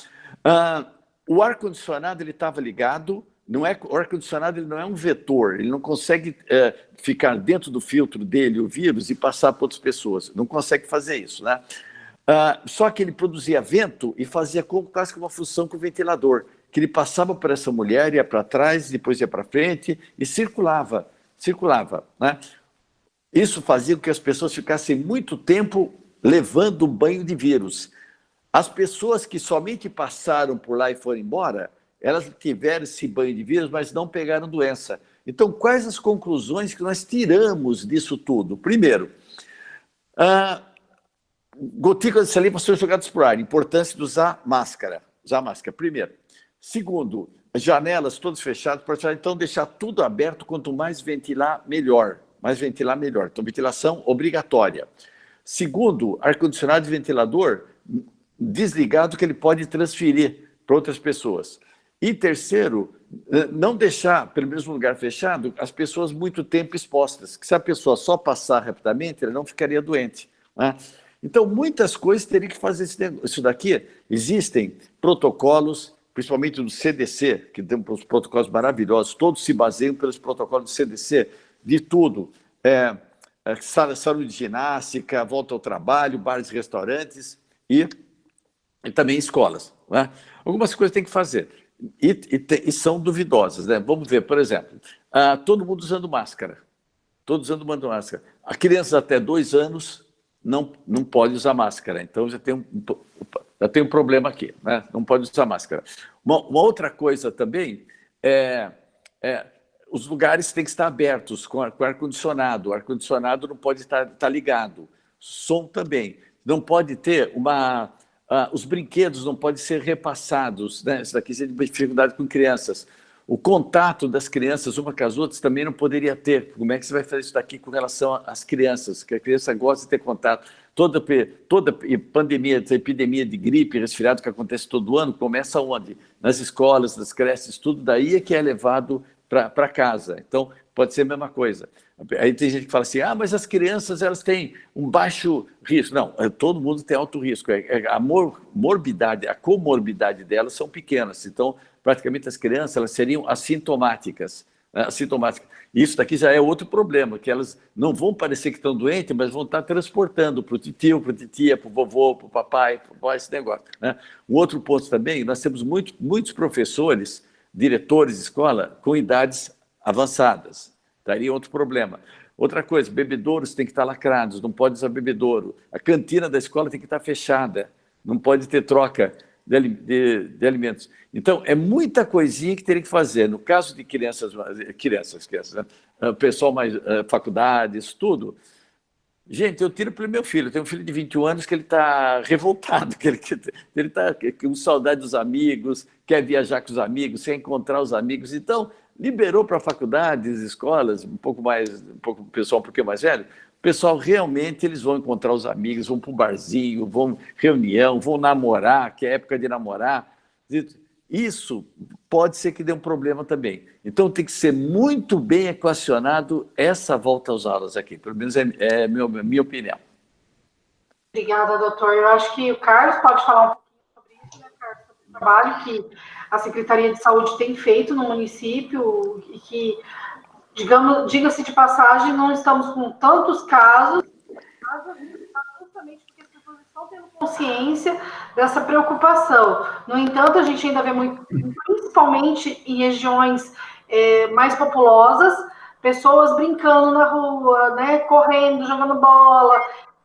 O ar-condicionado estava ligado, o ar-condicionado não é um vetor, ele não consegue ficar dentro do filtro dele, o vírus, e passar para outras pessoas, não consegue fazer isso. Né? Só que ele produzia vento e fazia quase que uma função com o ventilador, que ele passava por essa mulher, ia para trás, depois ia para frente e circulava. Né? Isso fazia com que as pessoas ficassem muito tempo levando um banho de vírus. As pessoas que somente passaram por lá e foram embora, elas tiveram esse banho de vírus, mas não pegaram doença. Então, quais as conclusões que nós tiramos disso tudo? Primeiro, gotículas de saliva são jogadas por ar, importância de usar máscara. Usar máscara, primeiro. Segundo, janelas todas fechadas, então deixar tudo aberto, quanto mais ventilar, melhor. Mais ventilar, melhor. Então, ventilação obrigatória. Segundo, ar-condicionado e ventilador desligado, que ele pode transferir para outras pessoas. E terceiro, não deixar, pelo mesmo lugar fechado, as pessoas muito tempo expostas, que se a pessoa só passar rapidamente, ela não ficaria doente, né? Então, muitas coisas teriam que fazer isso daqui. Existem protocolos, principalmente do CDC, que tem uns protocolos maravilhosos, todos se baseiam pelos protocolos do CDC, de tudo. Saúde, ginástica, volta ao trabalho, bares e restaurantes e também escolas, né? Algumas coisas tem que fazer e são duvidosas, né? Vamos ver, por exemplo, todo mundo usando máscara. Todos usando máscara. A criança até 2 anos não pode usar máscara, então já tem um problema aqui, né? Não pode usar máscara. Uma outra coisa também os lugares têm que estar abertos com ar-condicionado. O ar-condicionado não pode estar ligado. Som também. Não pode ter os brinquedos não podem ser repassados, né? Isso daqui é dificuldade com crianças. O contato das crianças uma com as outras também não poderia ter. Como é que você vai fazer isso daqui com relação às crianças? Que a criança gosta de ter contato. Toda pandemia, epidemia de gripe, resfriado que acontece todo ano, começa onde? Nas escolas, nas creches, tudo daí é que é levado para casa. Então, pode ser a mesma coisa. Aí tem gente que fala assim, mas as crianças elas têm um baixo risco. Não, todo mundo tem alto risco. A morbidade, a comorbidade delas são pequenas. Então, praticamente as crianças elas seriam assintomáticas. Isso daqui já é outro problema, que elas não vão parecer que estão doentes, mas vão estar transportando para o tio, para a titia, para o vovô, para o papai, para esse negócio, né? Um outro ponto também, nós temos muitos professores, diretores de escola com idades avançadas. Daria outro problema. Outra coisa, bebedouros têm que estar lacrados, não pode usar bebedouro. A cantina da escola tem que estar fechada, não pode ter troca de alimentos. Então, é muita coisinha que teria que fazer. No caso de crianças, né? Pessoal mais faculdades, tudo. Gente, eu tiro pelo meu filho. Eu tenho um filho de 21 anos que ele está revoltado, que ele está com saudade dos amigos, quer viajar com os amigos, quer encontrar os amigos. Então, liberou para faculdades, escolas, pessoal um pouquinho mais velho, o pessoal realmente eles vão encontrar os amigos, vão para o barzinho, vão reunião, vão namorar, que é época de namorar. Isso pode ser que dê um problema também. Então tem que ser muito bem equacionado essa volta às aulas aqui, pelo menos é a minha opinião. Obrigada, doutor. Eu acho que o Carlos pode falar um pouquinho sobre isso, né, Carlos, sobre o trabalho que a Secretaria de Saúde tem feito no município e que, diga-se de passagem, não estamos com tantos casos, justamente porque as pessoas estão tendo consciência dessa preocupação. No entanto, a gente ainda vê muito, principalmente em regiões mais populosas, pessoas brincando na rua, né, correndo, jogando bola,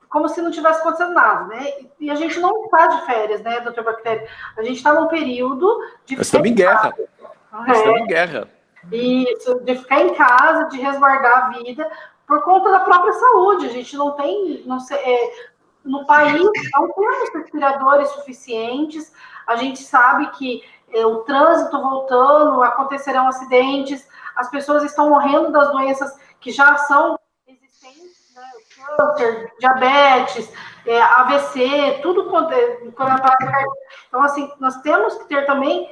como se não tivesse acontecendo nada, né? E a gente não está de férias, né, doutor Bactéria? A gente está num período de... Nós estamos em guerra. Nós estamos em guerra. Isso, de ficar em casa, de resguardar a vida, por conta da própria saúde. A gente não tem... no país, não temos respiradores suficientes. A gente sabe que o trânsito voltando, acontecerão acidentes, as pessoas estão morrendo das doenças que já são existentes, né? Câncer, diabetes, AVC, tudo quando então, assim, nós temos que ter também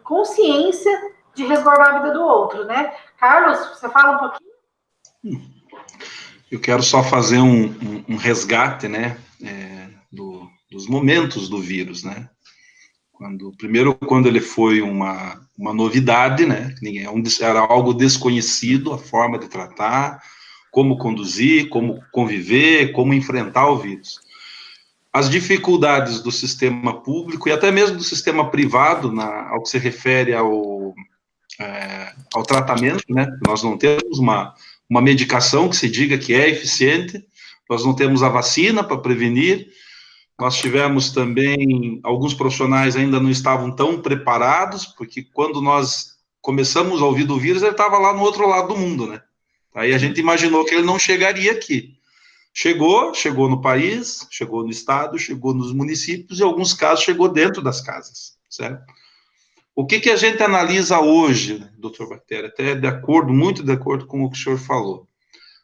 consciência de resguardar a vida do outro, né? Carlos, você fala um pouquinho? Eu quero só fazer um resgate, né, dos momentos do vírus, né? Quando ele foi uma novidade, né? Era algo desconhecido, a forma de tratar, como conduzir, como conviver, como enfrentar o vírus. As dificuldades do sistema público e até mesmo do sistema privado, ao que se refere ao tratamento, né? Nós não temos uma medicação que se diga que é eficiente, nós não temos a vacina para prevenir, Nós tivemos também, alguns profissionais ainda não estavam tão preparados, porque quando nós começamos a ouvir do vírus, ele estava lá no outro lado do mundo, né? Aí a gente imaginou que ele não chegaria aqui. Chegou no país, chegou no estado, chegou nos municípios, e em alguns casos chegou dentro das casas, certo? O que a gente analisa hoje, doutor Bactéria, até muito de acordo com o que o senhor falou.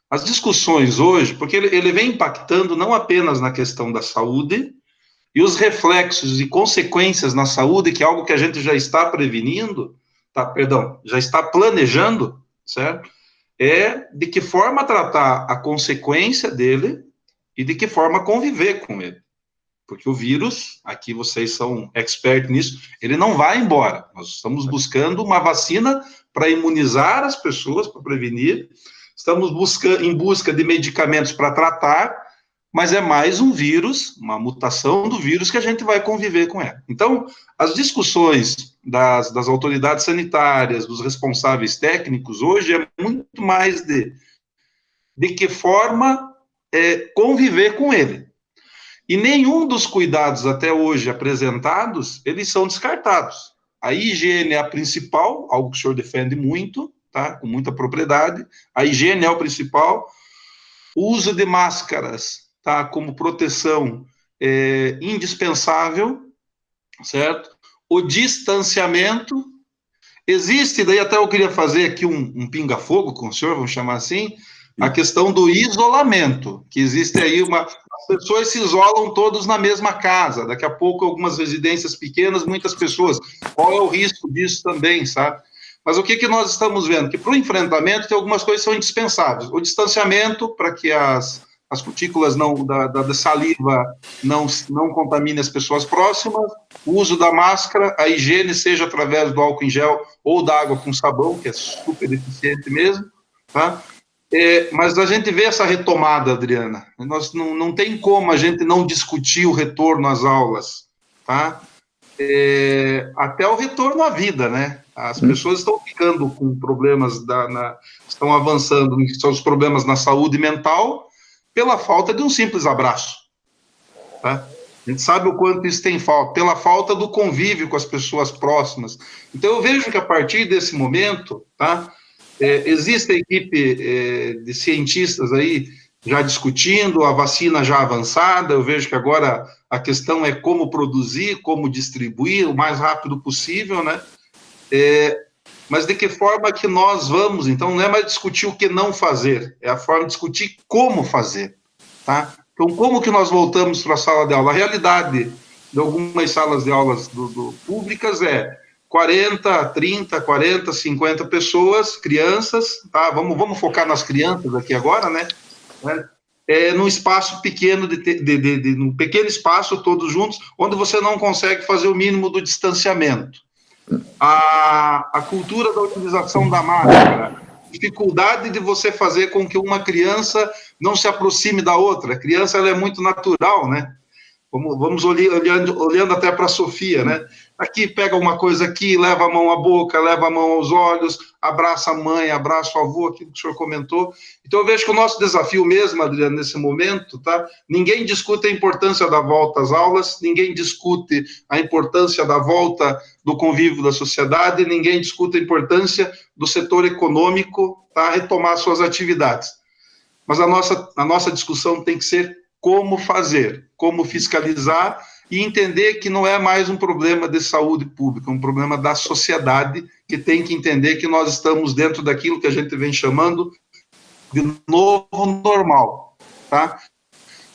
As discussões hoje, porque ele vem impactando não apenas na questão da saúde, e os reflexos e consequências na saúde, que é algo que a gente já está prevenindo, já está planejando, certo? É de que forma tratar a consequência dele e de que forma conviver com ele. Porque o vírus, aqui vocês são expertos nisso, ele não vai embora. Nós estamos buscando uma vacina para imunizar as pessoas, para prevenir. Estamos em busca de medicamentos para tratar, mas é mais um vírus, uma mutação do vírus que a gente vai conviver com ela. Então, as discussões das autoridades sanitárias, dos responsáveis técnicos, hoje é muito mais de que forma conviver com ele. E nenhum dos cuidados até hoje apresentados, eles são descartados. A higiene é a principal, algo que o senhor defende muito, tá? Com muita propriedade. A higiene é o principal. O uso de máscaras, tá? Como proteção é indispensável, certo? O distanciamento. Existe, daí até eu queria fazer aqui um pinga-fogo com o senhor, vamos chamar assim, a questão do isolamento, que existe aí as pessoas se isolam todos na mesma casa, daqui a pouco algumas residências pequenas, muitas pessoas, qual é o risco disso também, sabe? Mas o que nós estamos vendo? Que para o enfrentamento tem algumas coisas que são indispensáveis, o distanciamento, para que as cutículas da saliva não contaminem as pessoas próximas, o uso da máscara, a higiene, seja através do álcool em gel ou da água com sabão, que é super eficiente mesmo, tá? Mas a gente vê essa retomada, Adriana. Nós não tem como a gente não discutir o retorno às aulas, tá? Até o retorno à vida, né? As pessoas estão ficando com problemas, estão avançando em seus problemas na saúde mental pela falta de um simples abraço, tá? A gente sabe o quanto isso tem falta, pela falta do convívio com as pessoas próximas. Então, eu vejo que a partir desse momento, tá? Existe a equipe de cientistas aí já discutindo, a vacina já avançada, eu vejo que agora a questão é como produzir, como distribuir o mais rápido possível, né? Mas de que forma que nós vamos, então não é mais discutir o que não fazer, é a forma de discutir como fazer, tá? Então, como que nós voltamos para a sala de aula? A realidade de algumas salas de aulas públicas 40, 30, 40, 50 pessoas, crianças, tá? Vamos focar nas crianças aqui agora, né? Num espaço pequeno, num pequeno espaço, todos juntos, onde você não consegue fazer o mínimo do distanciamento. A cultura da utilização da máscara, dificuldade de você fazer com que uma criança não se aproxime da outra. A criança, ela é muito natural, né? Vamos olhando até para a Sofia, né? Aqui pega uma coisa aqui, leva a mão à boca, leva a mão aos olhos, abraça a mãe, abraça o avô, aquilo que o senhor comentou. Então, eu vejo que o nosso desafio mesmo, Adriano, nesse momento, tá? Ninguém discute a importância da volta às aulas, ninguém discute a importância da volta do convívio da sociedade, ninguém discute a importância do setor econômico, tá? Retomar suas atividades. Mas a nossa discussão tem que ser como fazer, como fiscalizar e entender que não é mais um problema de saúde pública, é um problema da sociedade que tem que entender que nós estamos dentro daquilo que a gente vem chamando de novo normal, tá?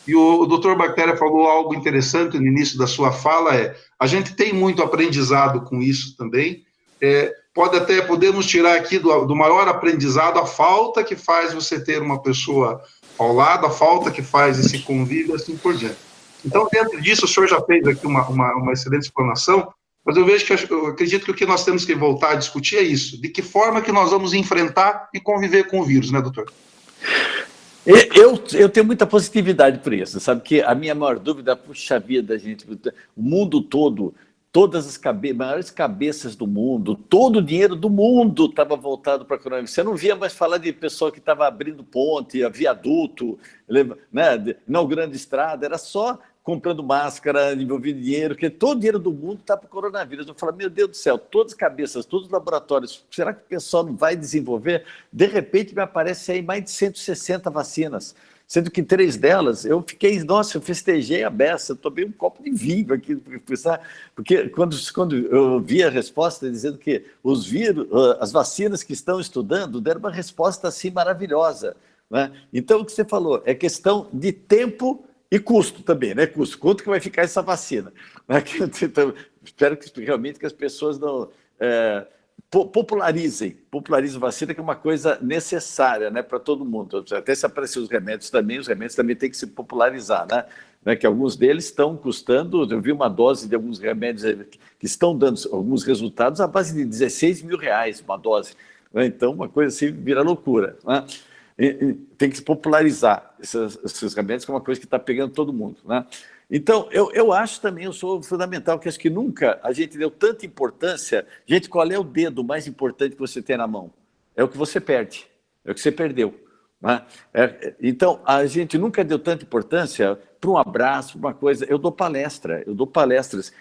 E o doutor Bactéria falou algo interessante no início da sua fala, a gente tem muito aprendizado com isso também, podemos tirar aqui do maior aprendizado a falta que faz você ter uma pessoa ao lado, a falta que faz esse convívio, assim por diante. Então, dentro disso, o senhor já fez aqui uma excelente explanação, mas eu acredito que o que nós temos que voltar a discutir é isso, de que forma que nós vamos enfrentar e conviver com o vírus, né, doutor? Eu tenho muita positividade por isso, sabe? Que a minha maior dúvida, puxa vida, gente, o mundo todo todas as maiores cabeças do mundo, todo o dinheiro do mundo estava voltado para a coronavírus. Você não via mais falar de pessoa que estava abrindo ponte, viaduto, né, inaugurando estrada, era só comprando máscara, envolvendo dinheiro, porque todo o dinheiro do mundo está para o coronavírus. Eu falo, meu Deus do céu, todas as cabeças, todos os laboratórios, será que o pessoal não vai desenvolver? De repente me aparece aí mais de 160 vacinas, sendo que 3 delas, eu fiquei, nossa, eu festejei a beça, eu tomei um copo de vinho aqui, porque quando eu vi a resposta dizendo que os vírus, as vacinas que estão estudando deram uma resposta assim maravilhosa, né? Então, o que você falou é questão de tempo e custo também, né? Custo, quanto que vai ficar essa vacina? Então, espero que realmente que as pessoas não... popularizem a vacina, que é uma coisa necessária, né, para todo mundo. Até se aparecer os remédios também têm que se popularizar, né, que alguns deles estão custando, eu vi uma dose de alguns remédios que estão dando alguns resultados à base de R$16.000 uma dose, né? Então uma coisa assim vira loucura, né? Tem que se popularizar esses remédios, que é uma coisa que está pegando todo mundo, né? Então, eu acho também, eu sou fundamental, que acho que nunca a gente deu tanta importância. Gente, qual é o dedo mais importante que você tem na mão? É o que você perde, é o que você perdeu, né? Então, a gente nunca deu tanta importância para um abraço, para uma coisa. Eu dou palestras.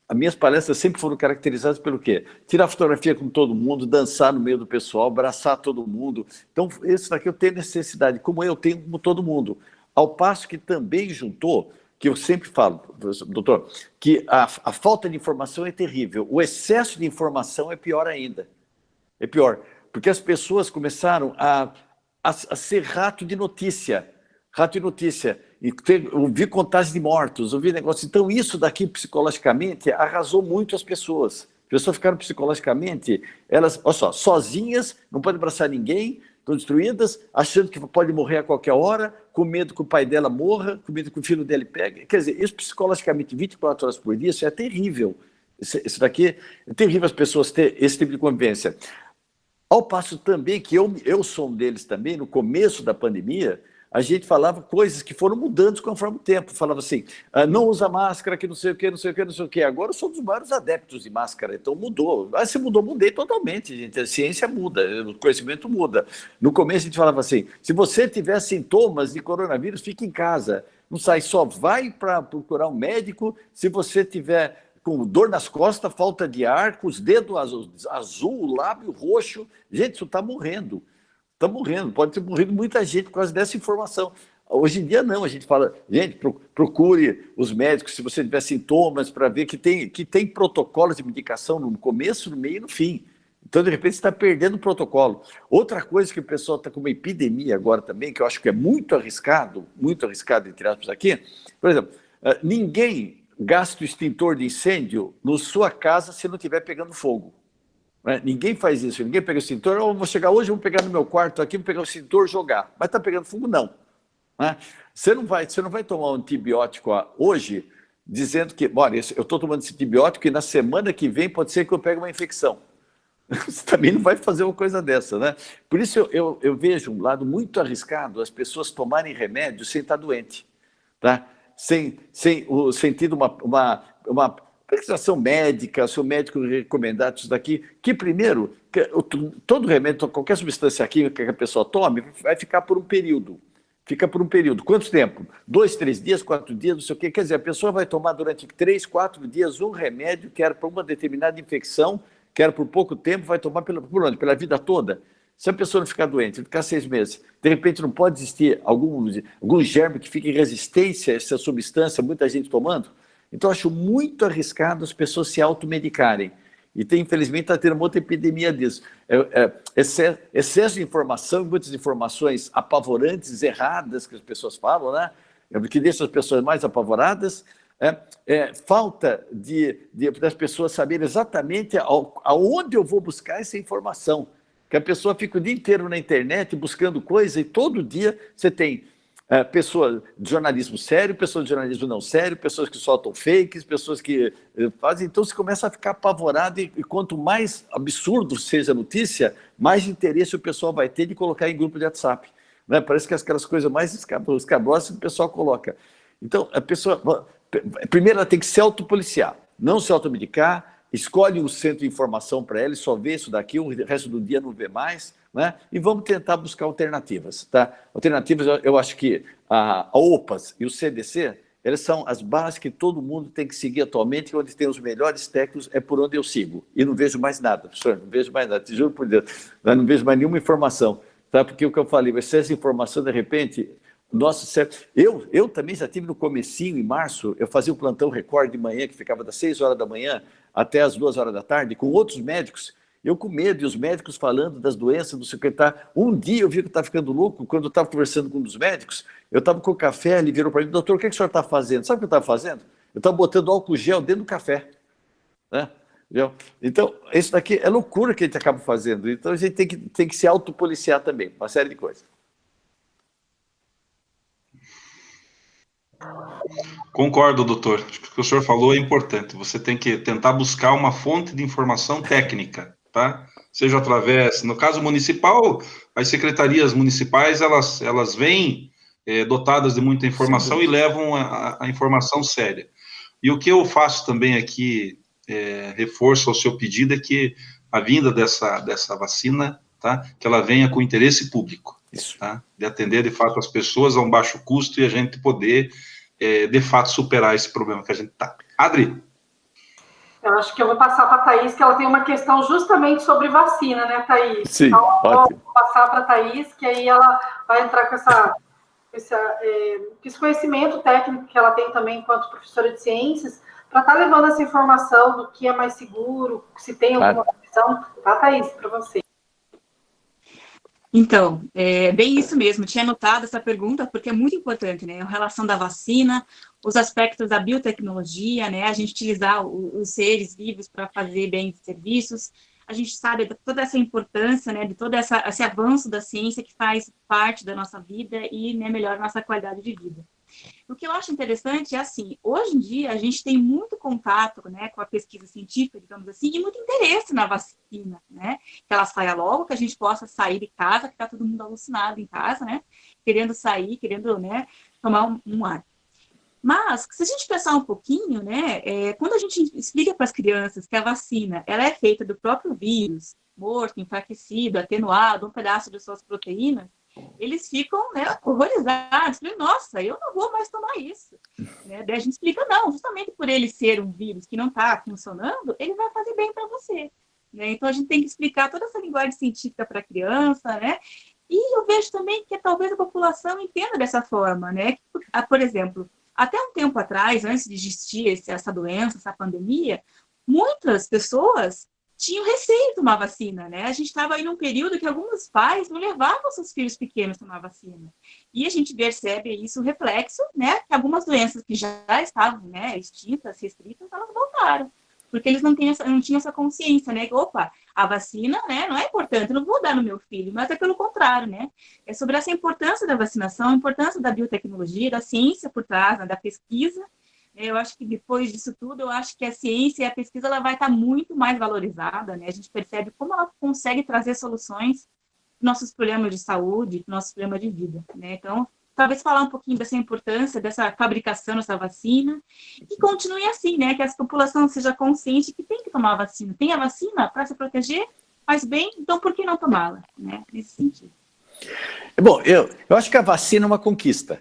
As minhas palestras sempre foram caracterizadas pelo quê? Tirar fotografia com todo mundo, dançar no meio do pessoal, abraçar todo mundo. Então, isso daqui eu tenho necessidade, como eu tenho, como todo mundo. Ao passo que também juntou, que eu sempre falo, doutor, que a falta de informação é terrível. O excesso de informação é pior ainda. É pior, porque as pessoas começaram a ser rato de notícia. E ouvir contagem de mortos, ouvir negócios. Então, isso daqui, psicologicamente, arrasou muito as pessoas. As pessoas ficaram psicologicamente, elas, olha só, sozinhas, não podem abraçar ninguém, estão destruídas, achando que pode morrer a qualquer hora, com medo que o pai dela morra, com medo que o filho dele pegue. Quer dizer, isso psicologicamente, 24 horas por dia, isso é terrível. Isso daqui é terrível, as pessoas terem esse tipo de convivência. Ao passo também que eu sou um deles também, no começo da pandemia, a gente falava coisas que foram mudando conforme o tempo. Falava assim, não usa máscara, que não sei o quê, não sei o quê, não sei o quê. Agora eu sou um dos maiores adeptos de máscara, então mudou. Se mudou, mudei totalmente, gente. A ciência muda, o conhecimento muda. No começo a gente falava assim, se você tiver sintomas de coronavírus, fique em casa. Não sai, só vai para procurar um médico se você tiver com dor nas costas, falta de ar, com os dedos azul, o lábio roxo. Gente, isso está morrendo. Está morrendo, pode ter morrido muita gente por causa dessa informação. Hoje em dia não, a gente fala, gente, procure os médicos se você tiver sintomas, para ver que tem protocolos de medicação no começo, no meio e no fim. Então, de repente, você está perdendo o protocolo. Outra coisa que o pessoal está com uma epidemia agora também, que eu acho que é muito arriscado, entre aspas aqui, por exemplo, ninguém gasta o extintor de incêndio na sua casa se não estiver pegando fogo. Ninguém faz isso, ninguém pega o extintor, vou chegar hoje, vou pegar no meu quarto aqui, vou pegar o extintor e jogar. Mas está pegando fogo? Não. Você não vai tomar um antibiótico hoje dizendo que, olha, eu estou tomando esse antibiótico e na semana que vem pode ser que eu pegue uma infecção. Você também não vai fazer uma coisa dessa, né? Por isso eu vejo um lado muito arriscado as pessoas tomarem remédio sem estar doente, tá? Sem ter uma prescrição médica, se o médico recomendar isso daqui, que primeiro, todo remédio, qualquer substância química que a pessoa tome, vai ficar por um período. Fica por um período. Quanto tempo? 2, 3 dias, 4 dias, não sei o quê. Quer dizer, a pessoa vai tomar durante 3, 4 dias um remédio que era para uma determinada infecção, que era por pouco tempo, vai tomar por onde? Pela vida toda. Se a pessoa não ficar doente, ficar 6 meses, de repente não pode existir algum germe que fique em resistência a essa substância, muita gente tomando. Então, eu acho muito arriscado as pessoas se automedicarem. E, infelizmente, está tendo outra epidemia disso. Excesso de informação, muitas informações apavorantes, erradas, que as pessoas falam, né? Que deixam as pessoas mais apavoradas. Falta das pessoas saberem exatamente aonde eu vou buscar essa informação. Que a pessoa fica o dia inteiro na internet buscando coisa e todo dia você tem pessoas de jornalismo sério, pessoas de jornalismo não sério, pessoas que soltam fakes, pessoas que fazem... Então, você começa a ficar apavorado e quanto mais absurdo seja a notícia, mais interesse o pessoal vai ter de colocar em grupo de WhatsApp. Né? Parece que aquelas coisas mais escabrosas que o pessoal coloca. Então, a pessoa... Primeiro, ela tem que se autopoliciar. não se automedicar, escolhe um centro de informação para ela e só vê isso daqui, o resto do dia não vê mais, né? E vamos tentar buscar alternativas, tá? Alternativas, eu acho que a OPAS e o CDC, elas são as bases que todo mundo tem que seguir atualmente, onde tem os melhores técnicos, é por onde eu sigo. E não vejo mais nada, professor, não vejo mais nada, te juro por Deus, não vejo mais nenhuma informação, tá? Porque o que eu falei, vai ser essa informação, de repente, nossa, certo. Eu também já tive no comecinho, em março, eu fazia um plantão Record de manhã, que ficava das 6 horas da manhã até as 2 horas da tarde, com outros médicos, eu com medo, e os médicos falando das doenças do secretário. Um dia eu vi que eu estava ficando louco, quando eu estava conversando com um dos médicos, eu estava com o café, ele virou para mim, doutor, o que o senhor está fazendo? Sabe o que eu estava fazendo? Eu estava botando álcool gel dentro do café, né? Então, isso daqui é loucura que a gente acaba fazendo. Então, a gente tem que se autopoliciar também, uma série de coisas. Concordo, doutor. Acho que o que o senhor falou é importante. Você tem que tentar buscar uma fonte de informação técnica, tá? Seja através, no caso municipal, as secretarias municipais, elas vêm dotadas de muita informação e levam a informação séria. E o que eu faço também aqui, reforço ao seu pedido, é que a vinda dessa vacina, tá? Que ela venha com interesse público, tá? De atender, de fato, as pessoas a um baixo custo e a gente poder de fato, superar esse problema que a gente está. Adri? Eu acho que eu vou passar para a Thaís, que ela tem uma questão justamente sobre vacina, né, Thaís? Sim, então, ótimo. Vou passar para a Thaís, que aí ela vai entrar com esse conhecimento técnico que ela tem também enquanto professora de ciências, para estar levando essa informação do que é mais seguro, se tem alguma opção. Tá, Thaís, para você. Então, bem isso mesmo, tinha anotado essa pergunta porque é muito importante, né, a relação da vacina, os aspectos da biotecnologia, né, a gente utilizar os seres vivos para fazer bem serviços, a gente sabe de toda essa importância, né, de todo esse avanço da ciência que faz parte da nossa vida e, né, melhora a nossa qualidade de vida. O que eu acho interessante é assim, hoje em dia a gente tem muito contato, né, com a pesquisa científica, digamos assim, e muito interesse na vacina, né, que ela saia logo, que a gente possa sair de casa, que está todo mundo alucinado em casa, né, querendo sair, querendo, né, tomar um ar. Mas, se a gente pensar um pouquinho, né, quando a gente explica para as crianças que a vacina, ela é feita do próprio vírus, morto, enfraquecido, atenuado, um pedaço de suas proteínas, eles ficam, né, horrorizados. Nossa, eu não vou mais tomar isso. Né? Daí a gente explica, não, justamente por ele ser um vírus que não está funcionando, ele vai fazer bem para você. Né? Então, a gente tem que explicar toda essa linguagem científica para a criança, né? E eu vejo também que talvez a população entenda dessa forma, né? Por exemplo, até um tempo atrás, antes de existir essa doença, essa pandemia, muitas pessoas tinham receio de tomar vacina, né? A gente estava em um período que alguns pais não levavam seus filhos pequenos a tomar vacina. E a gente percebe isso, o reflexo, né? Que algumas doenças que já estavam, né, extintas, restritas, elas voltaram. Porque eles não tinham essa consciência, né? Que, opa, a vacina, né, não é importante, eu não vou dar no meu filho, mas é pelo contrário, né? É sobre essa importância da vacinação, a importância da biotecnologia, da ciência por trás, né, da pesquisa. Eu acho que depois disso tudo, eu acho que a ciência e a pesquisa ela vai estar muito mais valorizada, né? A gente percebe como ela consegue trazer soluções para nossos problemas de saúde, para nossos problemas de vida, né? Então, talvez falar um pouquinho dessa importância dessa fabricação dessa vacina e continue assim, né? Que a população seja consciente que tem que tomar a vacina. Tem a vacina para se proteger, faz bem, então por que não tomá-la, né? Nesse sentido. Bom, eu acho que a vacina é uma conquista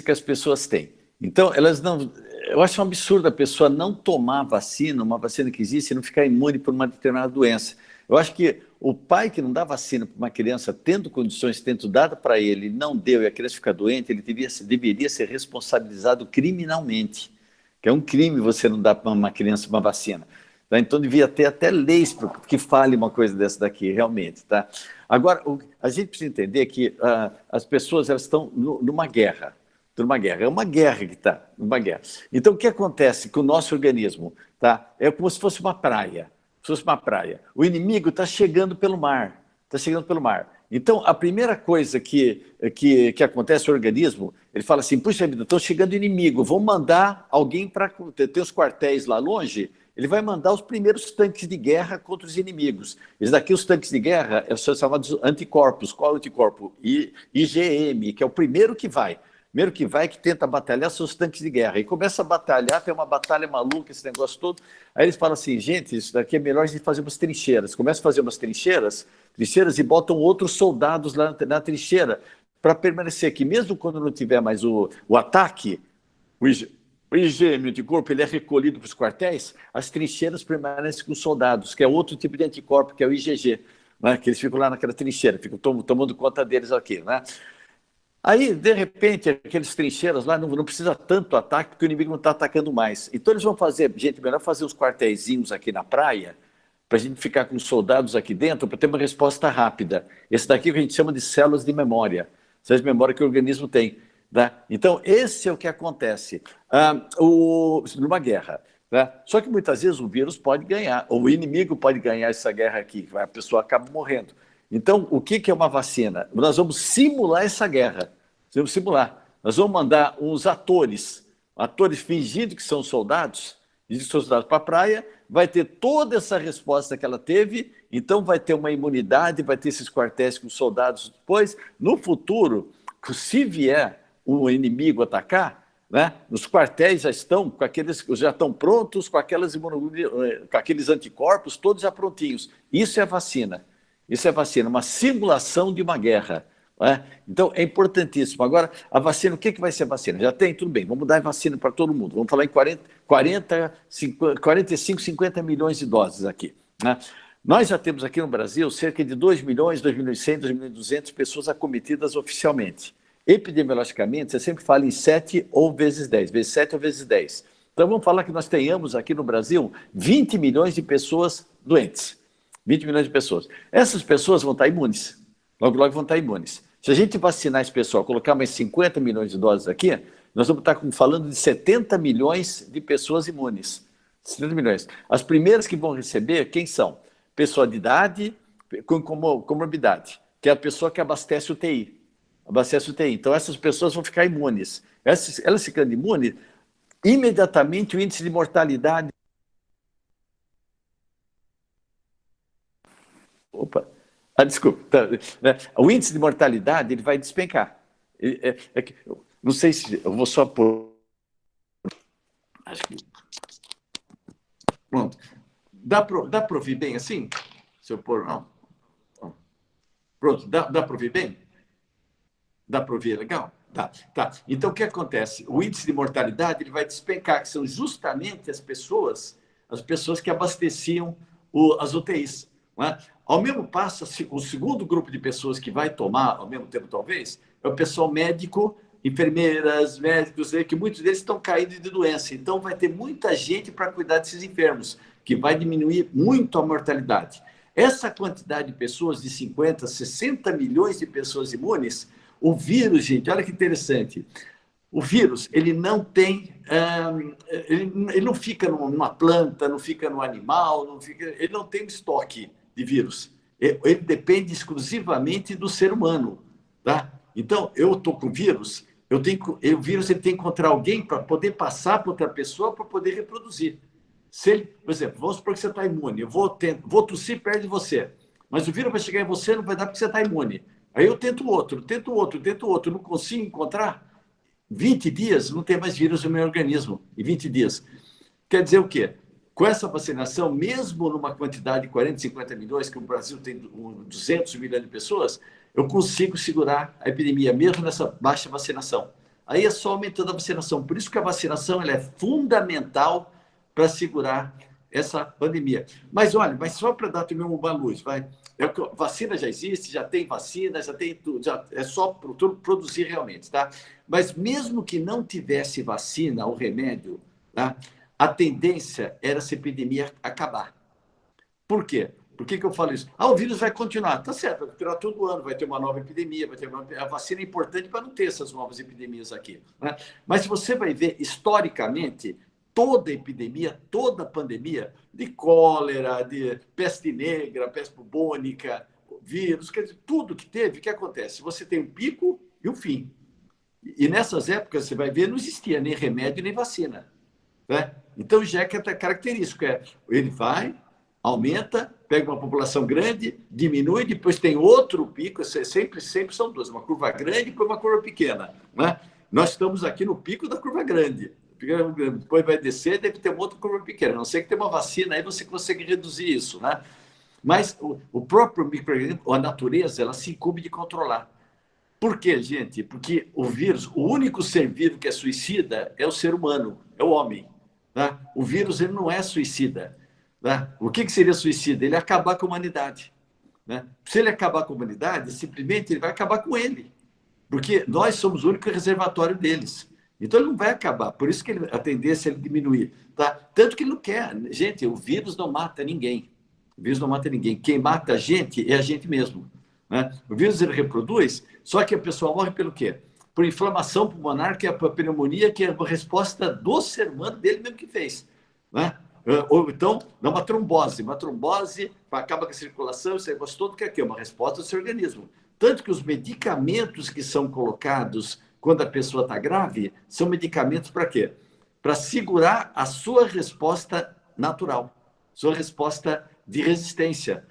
que as pessoas têm. Então, elas não... Eu acho um absurdo a pessoa não tomar vacina, uma vacina que existe, e não ficar imune por uma determinada doença. Eu acho que o pai que não dá vacina para uma criança, tendo condições, tendo dado para ele, não deu, e a criança fica doente, ele deveria ser responsabilizado criminalmente. Que é um crime você não dar para uma criança uma vacina. Tá? Então, devia ter até leis que fale uma coisa dessa daqui, realmente. Tá? Agora, a gente precisa entender que as pessoas elas estão numa guerra. É uma guerra que está, uma guerra. Então, o que acontece com o nosso organismo? Tá? É como se fosse uma praia. O inimigo está chegando pelo mar. Então, a primeira coisa que acontece no organismo, ele fala assim, puxa vida, estão chegando inimigo, vou mandar alguém para ter os quartéis lá longe, ele vai mandar os primeiros tanques de guerra contra os inimigos. Esses daqui, os tanques de guerra, são chamados anticorpos. Qual é o anticorpo? IgM, que é o primeiro que vai. primeiro que vai, que tenta batalhar, são os tanques de guerra. E começa a batalhar, tem uma batalha maluca, esse negócio todo. Aí eles falam assim, gente, isso daqui é melhor a gente fazer umas trincheiras. Começa a fazer umas trincheiras e botam outros soldados lá na trincheira, para permanecer aqui, mesmo quando não tiver mais o ataque, o IgM de corpo ele é recolhido para os quartéis, as trincheiras permanecem com soldados, que é outro tipo de anticorpo, que é o IgG, né? Que eles ficam lá naquela trincheira, ficam tomando conta deles aqui, né? Aí, de repente, aqueles trincheiras lá não precisa tanto ataque, porque o inimigo não está atacando mais. Então, eles vão fazer, gente, melhor fazer uns quartéisinhos aqui na praia, para a gente ficar com os soldados aqui dentro, para ter uma resposta rápida. Esse daqui que a gente chama de células de memória, células de memória que o organismo tem. Tá? Então, esse é o que acontece numa guerra. Tá? Só que muitas vezes o vírus pode ganhar, ou o inimigo pode ganhar essa guerra aqui, a pessoa acaba morrendo. Então, o que é uma vacina? Nós vamos simular essa guerra. Vamos simular. Nós vamos mandar uns atores fingindo que são soldados para a praia, vai ter toda essa resposta que ela teve, então vai ter uma imunidade, vai ter esses quartéis com soldados depois. No futuro, se vier o inimigo atacar, né, os quartéis já estão prontos com aqueles anticorpos todos já prontinhos. Isso é vacina. Isso é vacina, uma simulação de uma guerra. Né? Então, é importantíssimo. Agora, a vacina, o que vai ser a vacina? Já tem, tudo bem, vamos dar vacina para todo mundo. Vamos falar em 45, 50 milhões de doses aqui. Né? Nós já temos aqui no Brasil cerca de 2 milhões, 2.100, 2.200 pessoas acometidas oficialmente. Epidemiologicamente, você sempre fala em 7 ou vezes 10, vezes 7 ou vezes 10. Então, vamos falar que nós tenhamos aqui no Brasil 20 milhões de pessoas doentes. 20 milhões de pessoas. Essas pessoas vão estar imunes. Logo, logo vão estar imunes. Se a gente vacinar esse pessoal, colocar mais 50 milhões de doses aqui, nós vamos estar falando de 70 milhões de pessoas imunes. 70 milhões. As primeiras que vão receber, quem são? Pessoa de idade com comorbidade, que é a pessoa que abastece o TI. Abastece o TI. Então, essas pessoas vão ficar imunes. Elas ficando imunes, imediatamente o índice de mortalidade... Opa! Desculpa. O índice de mortalidade ele vai despencar. Não sei se... Eu vou só pôr... Acho que... Pronto. Dá para ouvir bem assim? Se eu pôr... Não. Pronto. Dá para ouvir bem? Dá para ouvir legal? Tá. Então, o que acontece? O índice de mortalidade ele vai despencar, que são justamente as pessoas que abasteciam as UTIs. Não é? Ao mesmo passo, o segundo grupo de pessoas que vai tomar, ao mesmo tempo talvez, é o pessoal médico, enfermeiras, médicos, que muitos deles estão caindo de doença. Então, vai ter muita gente para cuidar desses enfermos, que vai diminuir muito a mortalidade. Essa quantidade de pessoas, de 50, 60 milhões de pessoas imunes, o vírus, gente, olha que interessante. O vírus, ele não tem... ele não fica numa planta, não fica no animal, ele não tem estoque de vírus. Ele depende exclusivamente do ser humano. Tá? Então, eu estou com vírus, o vírus ele tem que encontrar alguém para poder passar para outra pessoa para poder reproduzir. Se ele, por exemplo, vamos supor que você está imune, eu vou tossir perto de você, mas o vírus vai chegar em você, não vai dar porque você está imune. Aí eu tento outro, não consigo encontrar. 20 dias, não tem mais vírus no meu organismo. Em 20 dias. Quer dizer o quê? Com essa vacinação, mesmo numa quantidade de 40, 50 milhões, que o Brasil tem 200 milhões de pessoas, eu consigo segurar a epidemia, mesmo nessa baixa vacinação. Aí é só aumentando a vacinação. Por isso que a vacinação ela é fundamental para segurar essa pandemia. Mas olha, só para dar também uma luz, vai. Vacina já existe, já tem vacina, já tem tudo, é só produzir realmente, tá? Mas mesmo que não tivesse vacina ou remédio, tá? A tendência era essa epidemia acabar. Por quê? Por que eu falo isso? O vírus vai continuar. Tá certo, vai continuar todo ano, vai ter uma nova epidemia, a vacina é importante para não ter essas novas epidemias aqui. Né? Mas se você vai ver, historicamente, toda epidemia, toda pandemia, de cólera, de peste negra, peste bubônica, vírus, quer dizer, tudo que teve, o que acontece? Você tem um pico e um fim. E nessas épocas, você vai ver, não existia nem remédio nem vacina. Né? Então, já é característico. Ele vai, aumenta, pega uma população grande, diminui, depois tem outro pico, sempre são duas, uma curva grande e uma curva pequena. Né? Nós estamos aqui no pico da curva grande. Depois vai descer, deve ter uma outra curva pequena. A não ser que tenha uma vacina, aí você consegue reduzir isso, né? Mas o próprio microorganismo, a natureza, ela se incumbe de controlar. Por quê, gente? Porque o vírus, o único ser vivo que é suicida é o ser humano, é o homem. Tá? O vírus, ele não é suicida. Tá? O que seria suicida? Ele acabar com a humanidade. Né? Se ele acabar com a humanidade, simplesmente ele vai acabar com ele. Porque nós somos o único reservatório deles. Então ele não vai acabar. Por isso que a tendência é ele diminuir. Tá? Tanto que ele não quer. Gente, o vírus não mata ninguém. O vírus não mata ninguém. Quem mata a gente é a gente mesmo. Né? O vírus ele reproduz, só que a pessoa morre pelo quê? Por inflamação pulmonar, que é a pneumonia, que é a resposta do ser humano, dele mesmo que fez. Né? Ou então, dá uma trombose acaba com a circulação, esse negócio todo, que é uma resposta do seu organismo. Tanto que os medicamentos que são colocados quando a pessoa está grave, são medicamentos para quê? Para segurar a sua resposta natural, sua resposta de resistência.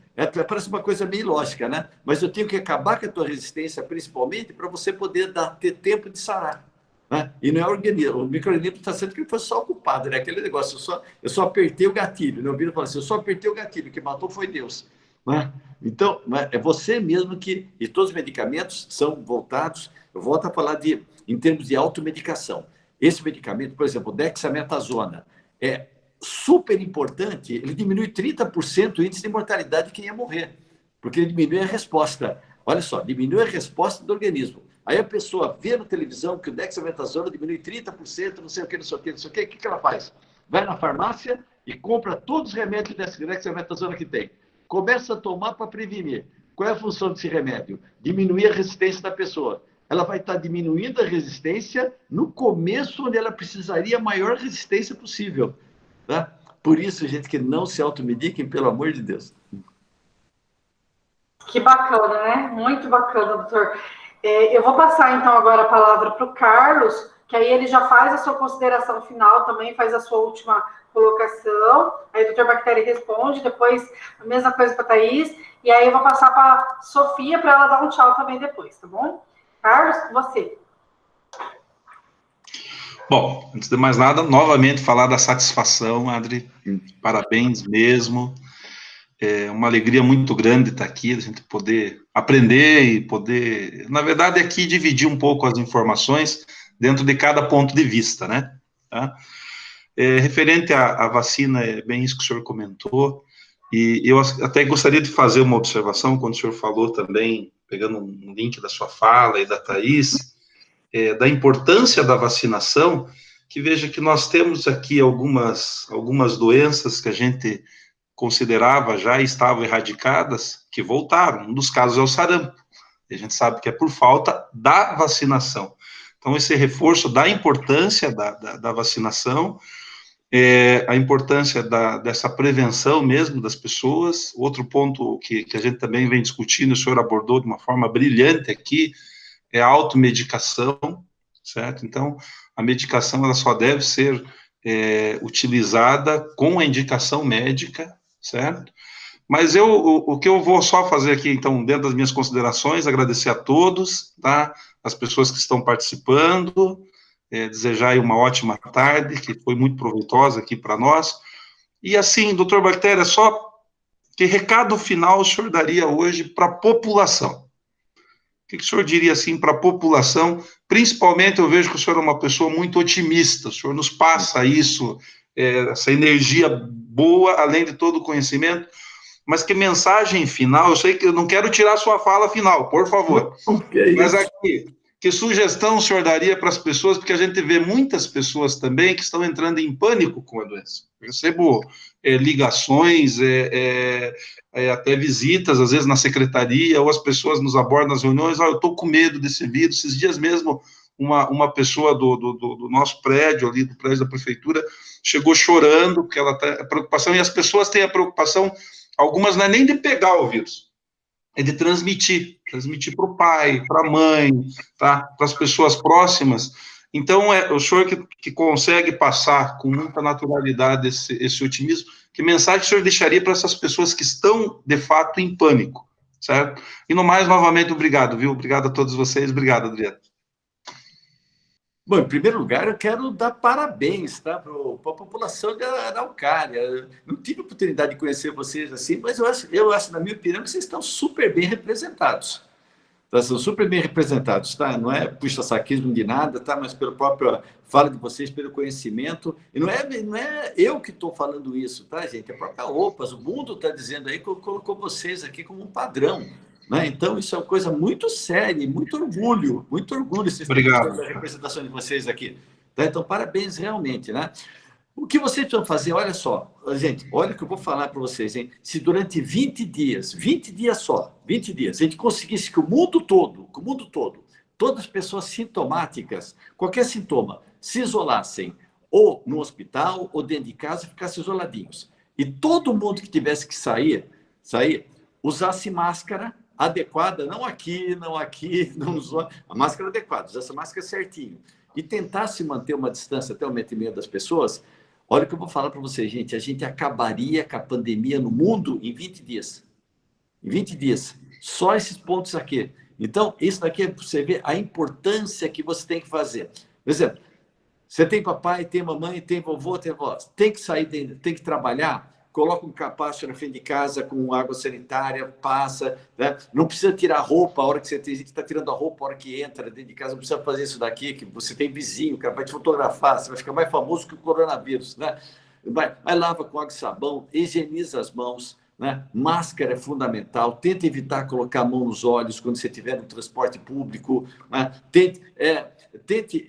Parece uma coisa meio lógica, né? Mas eu tenho que acabar com a tua resistência, principalmente, para você poder ter tempo de sarar. Né? E não é o organismo. O microorganismo está sendo que ele foi só o culpado, né? Aquele negócio, eu só apertei o gatilho. Né? O vírus fala assim, eu só apertei o gatilho, o que matou foi Deus. Né? Então, é você mesmo que... E todos os medicamentos são voltados... Eu volto a falar em termos de automedicação. Esse medicamento, por exemplo, dexametasona, é super importante, ele diminui 30% o índice de mortalidade de quem ia morrer, porque ele diminui a resposta. Olha só, diminui a resposta do organismo. Aí a pessoa vê na televisão que o dexametasona diminui 30%, não sei o que, não sei o que, não sei o que, o que ela faz? Vai na farmácia e compra todos os remédios dessa dexametasona que tem. Começa a tomar para prevenir. Qual é a função desse remédio? Diminuir a resistência da pessoa. Ela vai estar diminuindo a resistência no começo, onde ela precisaria a maior resistência possível. Tá? Por isso, gente, que não se automediquem, pelo amor de Deus. Que bacana, né? Muito bacana, doutor. Eu vou passar, então, agora a palavra para o Carlos, que aí ele já faz a sua consideração final também, faz a sua última colocação, aí o doutor Bactéria responde, depois a mesma coisa para a Thaís, e aí eu vou passar para a Sofia para ela dar um tchau também depois, tá bom? Carlos, você. Bom, antes de mais nada, novamente falar da satisfação, Adri, parabéns mesmo, é uma alegria muito grande estar aqui, a gente poder aprender e poder, na verdade, aqui dividir um pouco as informações dentro de cada ponto de vista, né? Tá? Referente à vacina, é bem isso que o senhor comentou, e eu até gostaria de fazer uma observação, quando o senhor falou também, pegando um link da sua fala e da Thaís, da importância da vacinação, que veja que nós temos aqui algumas doenças que a gente considerava já estavam erradicadas, que voltaram. Um dos casos é o sarampo. A gente sabe que é por falta da vacinação. Então, esse reforço da importância da vacinação, a importância dessa prevenção mesmo das pessoas. Outro ponto que a gente também vem discutindo, o senhor abordou de uma forma brilhante aqui, é a automedicação, certo? Então, a medicação ela só deve ser utilizada com a indicação médica, certo? Mas o que eu vou só fazer aqui, então, dentro das minhas considerações, agradecer a todos, tá? As pessoas que estão participando, desejar aí uma ótima tarde, que foi muito proveitosa aqui para nós. E assim, doutor Bactéria, só que recado final o senhor daria hoje para a população? O que o senhor diria, assim, para a população? Principalmente, eu vejo que o senhor é uma pessoa muito otimista, o senhor nos passa isso, essa energia boa, além de todo o conhecimento, mas que mensagem final, eu sei que eu não quero tirar sua fala final, por favor, mas aqui, que sugestão o senhor daria para as pessoas, porque a gente vê muitas pessoas também que estão entrando em pânico com a doença. Eu recebo ligações, até visitas, às vezes na secretaria, ou as pessoas nos abordam nas reuniões, eu estou com medo desse vírus. Esses dias mesmo, uma pessoa do nosso prédio, ali do prédio da prefeitura, chegou chorando, porque ela tem a preocupação, e as pessoas têm a preocupação, algumas não é nem de pegar o vírus, é de transmitir para o pai, para a mãe, tá? Para as pessoas próximas. Então, o senhor que consegue passar com muita naturalidade esse otimismo, que mensagem o senhor deixaria para essas pessoas que estão, de fato, em pânico, certo? E no mais, novamente, obrigado, viu? Obrigado a todos vocês, obrigado, Adriano. Bom, em primeiro lugar, eu quero dar parabéns, tá, para a população de Araucária. Eu não tive oportunidade de conhecer vocês assim, mas eu acho, na minha opinião, que vocês estão super bem representados. Tá? São super bem representados, tá? Não é puxa-saquismo de nada, tá? Mas pela própria fala de vocês, pelo conhecimento. E não é eu que estou falando isso, tá, gente? A própria OPAS, o mundo está dizendo aí que colocou vocês aqui como um padrão. Né? Então, isso é uma coisa muito séria, muito orgulho vocês terem Obrigado. a representação de vocês aqui. Tá? Então, parabéns realmente, né? O que vocês precisam fazer, olha só, gente, olha o que eu vou falar para vocês, hein? Se durante 20 dias só, 20 dias, a gente conseguisse que o mundo todo, todas as pessoas sintomáticas, qualquer sintoma, se isolassem ou no hospital ou dentro de casa, ficassem isoladinhos. E todo mundo que tivesse que sair, usasse máscara adequada, não aqui, não usou, a máscara adequada, usasse a máscara certinho. E tentasse manter uma distância até 1,5 m das pessoas. Olha o que eu vou falar para vocês, gente. A gente acabaria com a pandemia no mundo em 20 dias. Em 20 dias. Só esses pontos aqui. Então, isso daqui é para você ver a importância que você tem que fazer. Por exemplo, você tem papai, tem mamãe, tem vovô, tem avó. Tem que sair, tem que trabalhar. Coloca um capacho na frente de casa com água sanitária, passa, né? Não precisa tirar roupa a hora que você tem gente que está tirando a roupa a hora que entra dentro de casa, não precisa fazer isso daqui, que você tem vizinho, que vai te fotografar, você vai ficar mais famoso que o coronavírus, né? Mas lava com água e sabão, higieniza as mãos, né? Máscara é fundamental, tenta evitar colocar a mão nos olhos quando você estiver no transporte público, né? Tente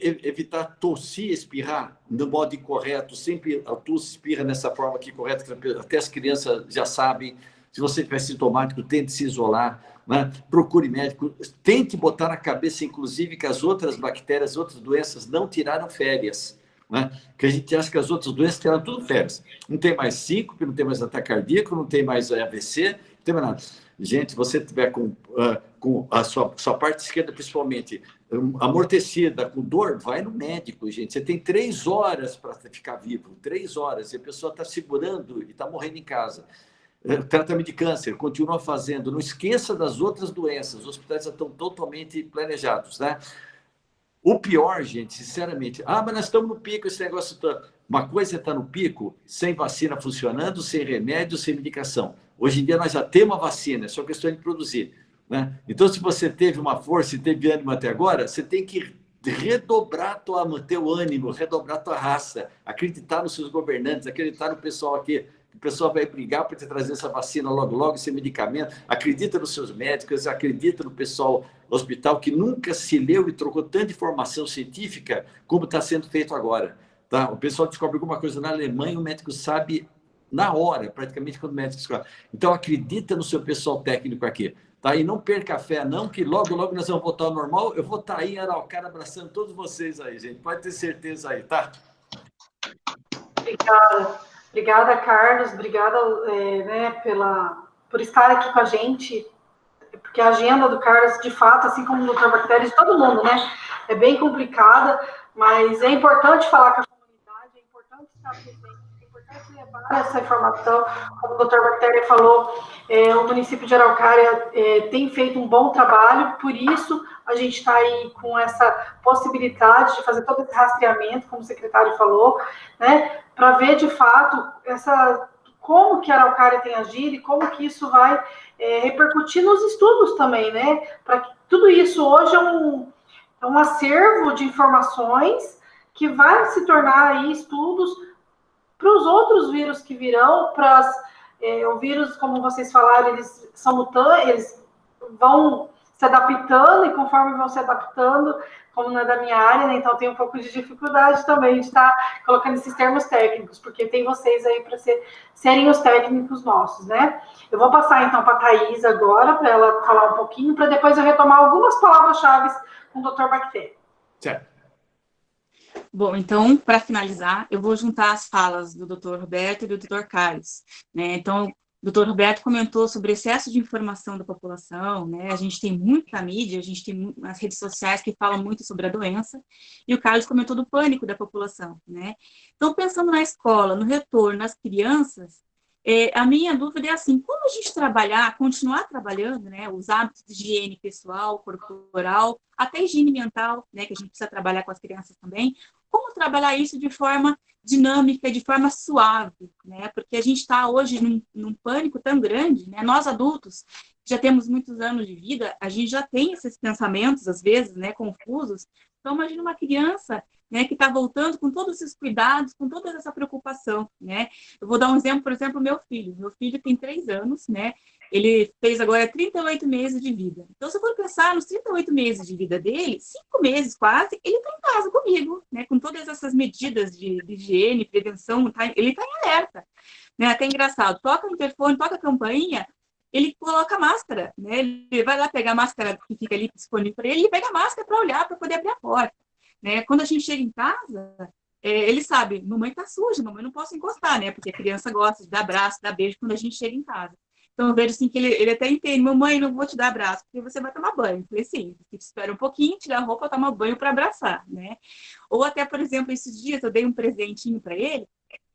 evitar tossir, espirrar no modo incorreto, sempre a tosse espirra nessa forma aqui correta, que até as crianças já sabem. Se você estiver sintomático, tente se isolar, né? Procure médico, tente botar na cabeça, inclusive, que as outras bactérias, outras doenças não tiraram férias. Né? Que a gente acha que as outras doenças tiraram tudo férias. Não tem mais síncope, não tem mais ataque cardíaco, não tem mais AVC, não tem mais nada. Gente, se você tiver com a sua parte esquerda, principalmente, amortecida, com dor, vai no médico, gente. Você tem 3 horas para ficar vivo, 3 horas, e a pessoa está segurando e está morrendo em casa. Tratamento de câncer, continua fazendo. Não esqueça das outras doenças, os hospitais já estão totalmente planejados, né? O pior, gente, sinceramente, mas nós estamos no pico, esse negócio todo. Uma coisa é estar no pico, sem vacina funcionando, sem remédio, sem medicação. Hoje em dia nós já temos a vacina, é só questão de produzir. Né? Então, se você teve uma força e teve ânimo até agora, você tem que redobrar teu ânimo, redobrar tua raça, acreditar nos seus governantes, acreditar no pessoal aqui. O pessoal vai brigar para te trazer essa vacina logo, logo, esse medicamento. Acredita nos seus médicos, acredita no pessoal do hospital que nunca se leu e trocou tanta informação científica como está sendo feito agora. Tá? O pessoal descobre alguma coisa na Alemanha, o médico sabe na hora, praticamente, quando o médico descobre. Então, acredita no seu pessoal técnico aqui. Tá? E não perca a fé, não, que logo, logo nós vamos voltar ao normal. Eu vou estar aí em Araucária abraçando todos vocês aí, gente. Pode ter certeza aí, tá? Obrigada, Carlos. Obrigada, por estar aqui com a gente, porque a agenda do Carlos, de fato, assim como do Dr. Bactéria, de todo mundo, né, é bem complicada, mas é importante falar com a comunidade, é importante estar presente, é importante levar essa informação. Como o Dr. Bactéria falou, o município de Araucária tem feito um bom trabalho, por isso a gente está aí com essa possibilidade de fazer todo esse rastreamento, como o secretário falou, né, para ver, de fato, como que a Araucária tem agido e como que isso vai repercutir nos estudos também, né? Para que tudo isso hoje é um acervo de informações que vai se tornar aí estudos para os outros vírus que virão, o vírus, como vocês falaram, eles são mutantes, eles vão se adaptando, e conforme vão se adaptando, como não é da minha área, né, então tem um pouco de dificuldade também de estar colocando esses termos técnicos, porque tem vocês aí para serem os técnicos nossos, né? Eu vou passar, então, para a Thaís agora, para ela falar um pouquinho, para depois eu retomar algumas palavras-chave com o Dr. Bactéria. Certo. Bom, então, para finalizar, eu vou juntar as falas do Dr. Roberto e do Dr. Carlos, né? Então, o Dr. Roberto comentou sobre excesso de informação da população, né? A gente tem muita mídia, a gente tem as redes sociais que falam muito sobre a doença, e o Carlos comentou do pânico da população, né? Então, pensando na escola, no retorno, nas crianças, A minha dúvida é assim, como a gente continuar trabalhando, né, os hábitos de higiene pessoal, corporal, até higiene mental, né, que a gente precisa trabalhar com as crianças também, como trabalhar isso de forma dinâmica, de forma suave, né, porque a gente está hoje num pânico tão grande, né, nós adultos já temos muitos anos de vida, a gente já tem esses pensamentos, às vezes, né, confusos, então imagina uma criança, né, que está voltando com todos esses cuidados, com toda essa preocupação, né. Eu vou dar um exemplo, por exemplo, meu filho. Meu filho tem 3 anos, né? Ele fez agora 38 meses de vida. Então, se eu for pensar nos 38 meses de vida dele, 5 meses quase, ele está em casa comigo, né? Com todas essas medidas de higiene, prevenção, ele está em alerta. Né? Até engraçado, toca o interfone, toca a campainha, ele coloca a máscara, né? Ele vai lá pegar a máscara que fica ali disponível para ele, e pega a máscara para olhar, para poder abrir a porta. Né? Quando a gente chega em casa, ele sabe, mamãe tá suja, mamãe não posso encostar, né? Porque a criança gosta de dar abraço, dar beijo quando a gente chega em casa. Então, eu vejo assim que ele até entende, mamãe, não vou te dar abraço, porque você vai tomar banho. Eu falei, sim, você espera um pouquinho, tira a roupa, tomar banho para abraçar, né? Ou até, por exemplo, esses dias eu dei um presentinho para ele,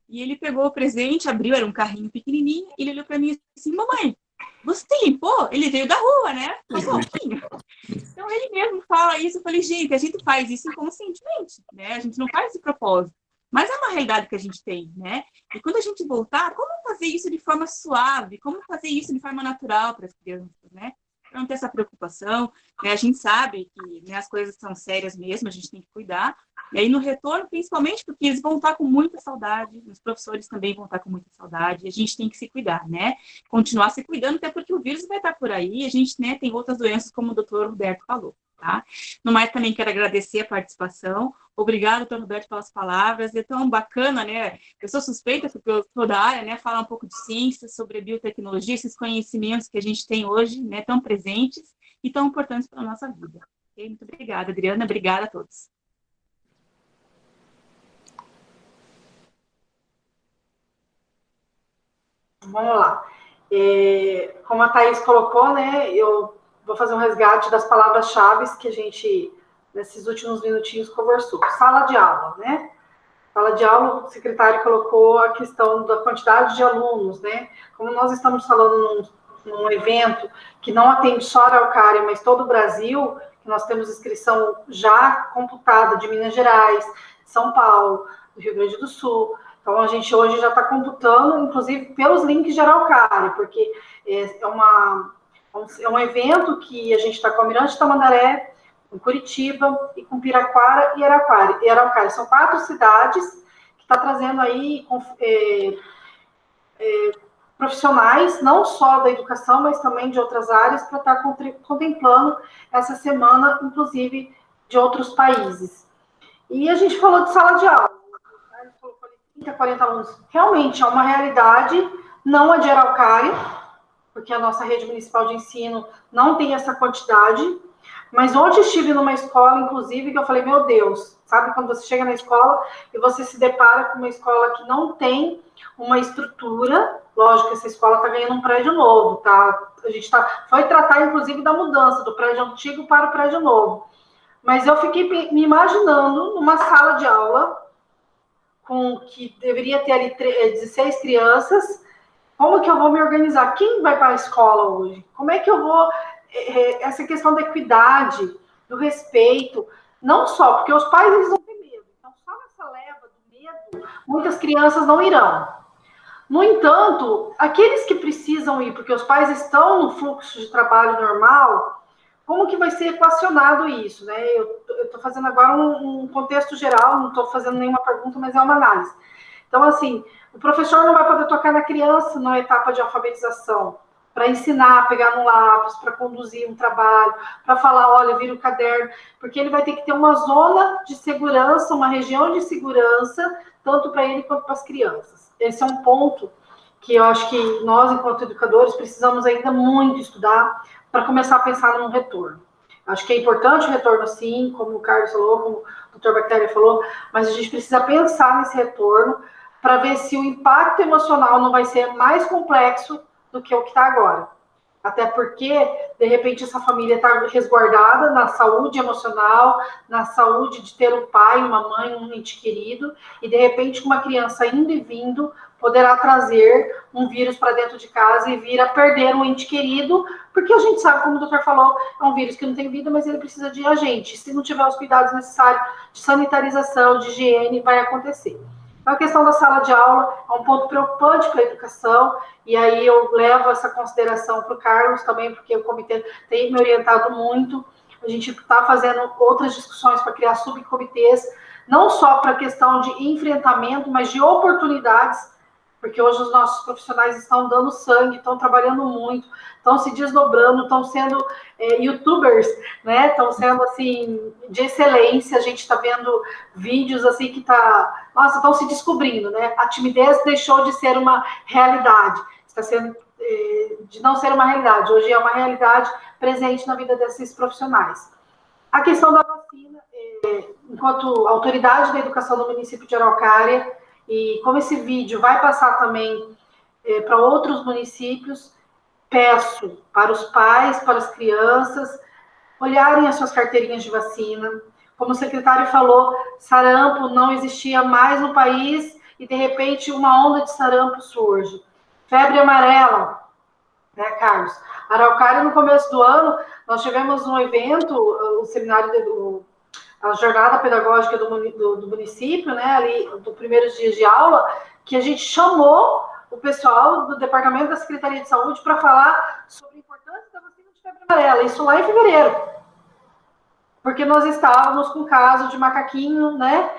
e ele pegou o presente, abriu, era um carrinho pequenininho, e ele olhou para mim assim, mamãe, você limpou? Ele veio da rua, né? Faz um pouquinho. Então, ele mesmo fala isso. Eu falei, gente, a gente faz isso inconscientemente, né? A gente não faz de propósito. Mas é uma realidade que a gente tem, né? E quando a gente voltar, como fazer isso de forma suave? Como fazer isso de forma natural para as crianças, né? Para não ter essa preocupação, né? A gente sabe que, né, as coisas são sérias mesmo, a gente tem que cuidar. E aí, no retorno, principalmente porque eles vão estar com muita saudade, os professores também vão estar com muita saudade, e a gente tem que se cuidar, né? Continuar se cuidando, até porque o vírus vai estar por aí, e a gente, né, tem outras doenças, como o doutor Roberto falou, tá? No mais, também quero agradecer a participação. Obrigada, doutor Roberto, pelas palavras. É tão bacana, né? Eu sou suspeita, porque eu sou da área, né? Falar um pouco de ciência, sobre biotecnologia, esses conhecimentos que a gente tem hoje, né? Tão presentes e tão importantes para a nossa vida. Okay? Muito obrigada, Adriana. Obrigada a todos. Vamos lá. Como a Thaís colocou, né, eu vou fazer um resgate das palavras-chave que a gente, nesses últimos minutinhos, conversou. Sala de aula, né? Sala de aula, o secretário colocou a questão da quantidade de alunos, né? Como nós estamos falando num evento que não atende só a Araucária, mas todo o Brasil, que nós temos inscrição já computada de Minas Gerais, São Paulo, do Rio Grande do Sul. Então, a gente hoje já está computando, inclusive, pelos links de Araucária, porque é um evento que a gente está com Almirante Tamandaré, com Curitiba, e com Piraquara e Araucária. São 4 cidades que está trazendo aí profissionais, não só da educação, mas também de outras áreas, para estar contemplando essa semana, inclusive, de outros países. E a gente falou de sala de aula. 30, 40 alunos. Realmente é uma realidade, não a de Araucária, porque a nossa rede municipal de ensino não tem essa quantidade, mas ontem estive numa escola, inclusive, que eu falei, meu Deus, sabe quando você chega na escola e você se depara com uma escola que não tem uma estrutura, lógico que essa escola está ganhando um prédio novo, tá? A gente foi tratar, inclusive, da mudança do prédio antigo para o prédio novo. Mas eu fiquei me imaginando numa sala de aula, que deveria ter ali 16 crianças, como que eu vou me organizar? Quem vai para a escola hoje? Como é que eu vou... essa questão da equidade, do respeito, não só, porque os pais eles não têm medo, então só nessa leva do medo, muitas crianças não irão. No entanto, aqueles que precisam ir, porque os pais estão no fluxo de trabalho normal, como que vai ser equacionado isso, né? Eu estou fazendo agora um contexto geral, não estou fazendo nenhuma pergunta, mas é uma análise. Então, assim, o professor não vai poder tocar na criança na etapa de alfabetização, para ensinar, pegar no lápis, para conduzir um trabalho, para falar, olha, vira o caderno, porque ele vai ter que ter uma zona de segurança, uma região de segurança, tanto para ele quanto para as crianças. Esse é um ponto que eu acho que nós, enquanto educadores, precisamos ainda muito estudar para começar a pensar num retorno. Acho que é importante o retorno, sim, como o Carlos falou, como o Dr. Bactéria falou, mas a gente precisa pensar nesse retorno para ver se o impacto emocional não vai ser mais complexo do que o que está agora. Até porque, de repente, essa família está resguardada na saúde emocional, na saúde de ter um pai, uma mãe, um ente querido, e de repente, uma criança indo e vindo poderá trazer um vírus para dentro de casa e vir a perder um ente querido, porque a gente sabe, como o doutor falou, é um vírus que não tem vida, mas ele precisa de agente. Se não tiver os cuidados necessários de sanitarização, de higiene, vai acontecer. Então, a questão da sala de aula é um ponto preocupante para a educação, e aí eu levo essa consideração para o Carlos também, porque o comitê tem me orientado muito. A gente está fazendo outras discussões para criar subcomitês, não só para a questão de enfrentamento, mas de oportunidades, porque hoje os nossos profissionais estão dando sangue, estão trabalhando muito, estão se desdobrando, estão sendo youtubers, né? Estão sendo, assim, de excelência. A gente está vendo vídeos, assim, que estão se descobrindo, né? A timidez deixou de ser uma realidade, está sendo, de não ser uma realidade. Hoje é uma realidade presente na vida desses profissionais. A questão da vacina, enquanto autoridade da educação do município de Araucária, e como esse vídeo vai passar também para outros municípios, peço para os pais, para as crianças, olharem as suas carteirinhas de vacina. Como o secretário falou, sarampo não existia mais no país e, de repente, uma onda de sarampo surge. Febre amarela, né, Carlos? Araucária, no começo do ano, nós tivemos um evento, o seminário a jornada pedagógica do município, né, ali, do primeiros dias de aula, que a gente chamou o pessoal do Departamento da Secretaria de Saúde para falar sobre a importância da vacina de febre amarela, isso lá em fevereiro. Porque nós estávamos com um caso de macaquinho, né,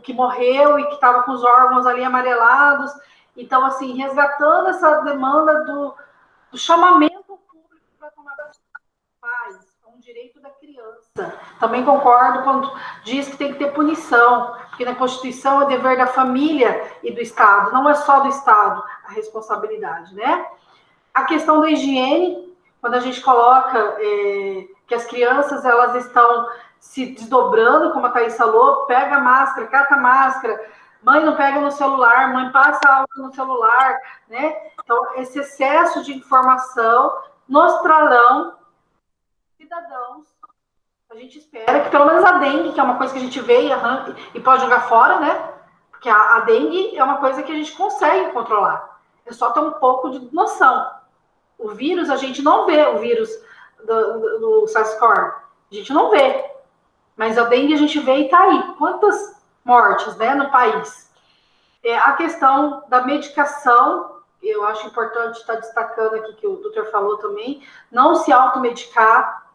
que morreu e que estava com os órgãos ali amarelados. Então, assim, resgatando essa demanda do chamamento público para tomar vacina dos pais, é um direito da criança. Também concordo quando diz que tem que ter punição, porque na Constituição é dever da família e do Estado, não é só do Estado a responsabilidade, né? A questão da higiene, quando a gente coloca que as crianças, elas estão se desdobrando, como a Thaís falou, pega a máscara, cata a máscara, mãe não pega no celular, mãe passa álcool no celular, né? Então, esse excesso de informação nos trarão cidadãos. A gente espera que pelo menos a dengue, que é uma coisa que a gente vê e pode jogar fora, né? Porque a dengue é uma coisa que a gente consegue controlar. É só ter um pouco de noção. O vírus, a gente não vê o vírus do SARS-CoV. A gente não vê. Mas a dengue a gente vê e está aí. Quantas mortes, né, no país? A questão da medicação, eu acho importante estar destacando aqui, que o doutor falou também, não se automedicar,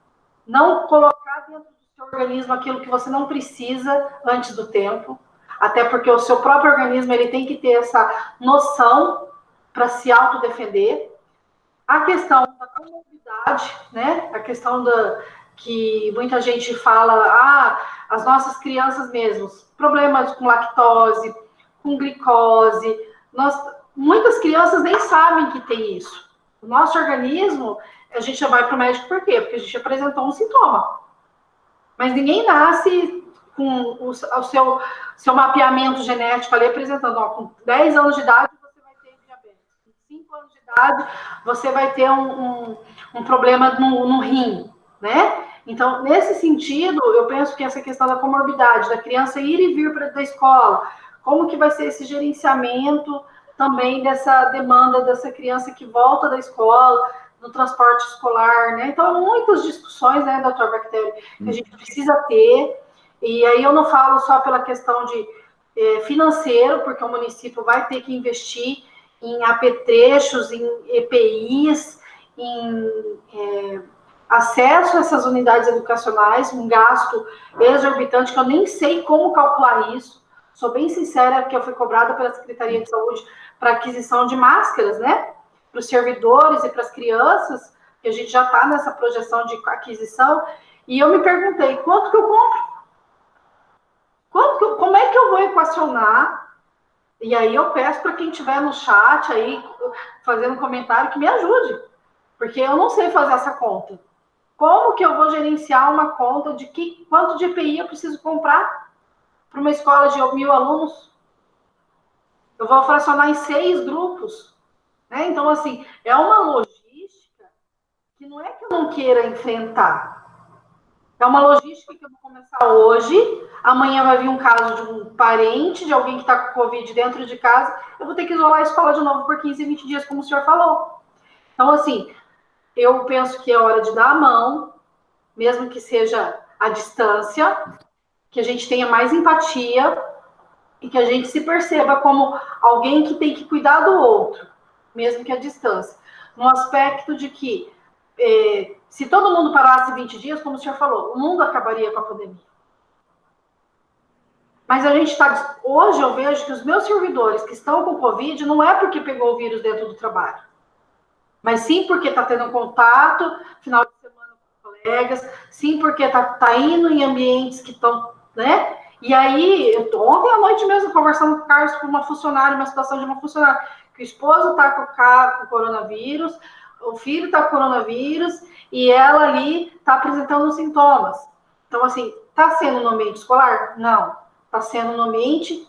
não colocar dentro do seu organismo aquilo que você não precisa antes do tempo, até porque o seu próprio organismo ele tem que ter essa noção para se autodefender. A questão da comorbidade, né? A questão que muita gente fala, as nossas crianças mesmo, problemas com lactose, com glicose, muitas crianças nem sabem que tem isso. O nosso organismo, a gente já vai para o médico por quê? Porque a gente apresentou um sintoma. Mas ninguém nasce com o seu mapeamento genético ali apresentando, com 10 anos de idade você vai ter diabetes, com 5 anos de idade você vai ter um problema no rim, né? Então, nesse sentido, eu penso que essa questão da comorbidade, da criança ir e vir da escola, como que vai ser esse gerenciamento também dessa demanda dessa criança que volta da escola, no transporte escolar, né? Então, muitas discussões, né, doutor Bactério, que a gente precisa ter, e aí eu não falo só pela questão de financeiro, porque o município vai ter que investir em apetrechos, em EPIs, em acesso a essas unidades educacionais, um gasto exorbitante, que eu nem sei como calcular isso. Sou bem sincera, que eu fui cobrada pela Secretaria de Saúde para aquisição de máscaras, né? Para os servidores e para as crianças, que a gente já está nessa projeção de aquisição, e eu me perguntei, quanto que eu compro? Como é que eu vou equacionar? E aí eu peço para quem estiver no chat aí, fazendo comentário, que me ajude, porque eu não sei fazer essa conta. Como que eu vou gerenciar uma conta de quanto de EPI eu preciso comprar para uma escola de 1.000 alunos? Eu vou fracionar em 6 grupos, né? Então, assim, é uma logística que não é que eu não queira enfrentar. É uma logística que eu vou começar hoje, amanhã vai vir um caso de um parente, de alguém que está com Covid dentro de casa, eu vou ter que isolar a escola de novo por 15, 20 dias, como o senhor falou. Então, assim, eu penso que é hora de dar a mão, mesmo que seja à distância, que a gente tenha mais empatia e que a gente se perceba como alguém que tem que cuidar do outro, mesmo que à distância. No aspecto de que se todo mundo parasse 20 dias, como o senhor falou, o mundo acabaria com a pandemia. Mas a gente está... Hoje eu vejo que os meus servidores que estão com Covid não é porque pegou o vírus dentro do trabalho, mas sim porque está tendo contato, final de semana com colegas, sim porque está indo em ambientes que estão, né? E aí, ontem à noite mesmo, conversando com o Carlos, com uma funcionária, uma situação de uma funcionária, que o esposo está com coronavírus, o filho está com coronavírus, e ela ali está apresentando sintomas. Então, assim, está sendo no ambiente escolar? Não. Está sendo no ambiente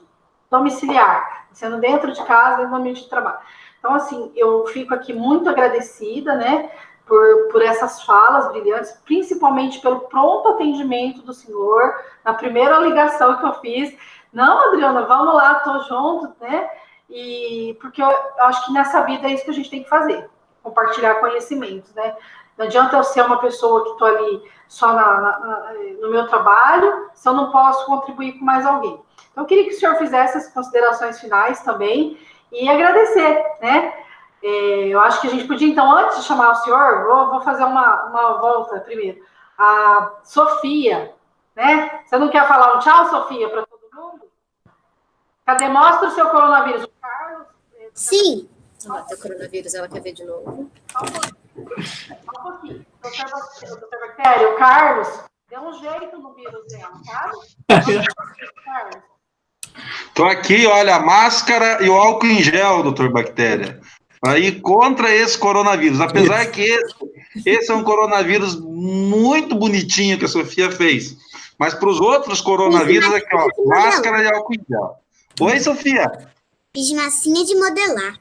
domiciliar, sendo dentro de casa e no ambiente de trabalho. Então, assim, eu fico aqui muito agradecida, né, por essas falas brilhantes, principalmente pelo pronto atendimento do senhor, na primeira ligação que eu fiz. Não, Adriana, vamos lá, tô junto, né? E porque eu acho que nessa vida é isso que a gente tem que fazer, compartilhar conhecimentos, né? Não adianta eu ser uma pessoa que estou ali só no meu trabalho, se eu não posso contribuir com mais alguém. Então, eu queria que o senhor fizesse as considerações finais também e agradecer, né? Eu acho que a gente podia, então, antes de chamar o senhor, vou fazer uma volta primeiro. A Sofia, né? Você não quer falar um tchau, Sofia, para todo mundo? Cadê? Mostra o seu coronavírus. O Carlos? Sim. Ela tem o coronavírus, ela quer ver de novo. Só um pouquinho. Doutor Bactéria, o Carlos deu um jeito no vírus dela, sabe? Carlos. Estou aqui, olha, a máscara e o álcool em gel, doutor Bactéria, aí contra esse coronavírus. Apesar que esse é um coronavírus muito bonitinho que a Sofia fez. Mas para os outros coronavírus, aqui, ó, máscara e álcool em gel. Oi, Sofia. Fiz massinha de modelar.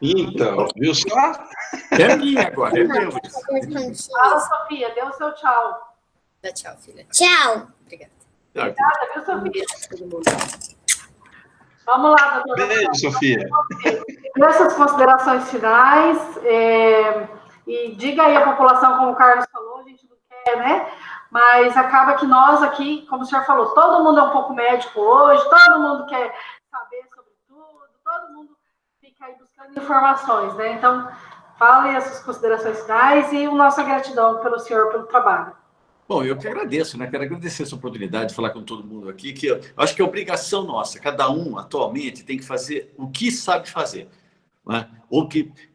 Então, viu só? É minha agora, é meu. Fala, Sofia, dê o seu tchau. Dá tchau, filha. Tchau. Obrigada. Obrigada, viu, Sofia? Beijo pra todo mundo. Vamos lá, doutora. Beijo, Sofia. Essas considerações finais, e diga aí à população, como o Carlos falou, a gente não quer, né? Mas acaba que nós aqui, como o senhor falou, todo mundo é um pouco médico hoje, todo mundo quer saber sobre tudo, todo mundo fica aí buscando informações, né? Então, falem essas considerações finais e a nossa gratidão pelo senhor, pelo trabalho. Bom, eu que agradeço, né? Quero agradecer essa oportunidade de falar com todo mundo aqui, que eu acho que é obrigação nossa. Cada um, atualmente, tem que fazer o que sabe fazer. Né?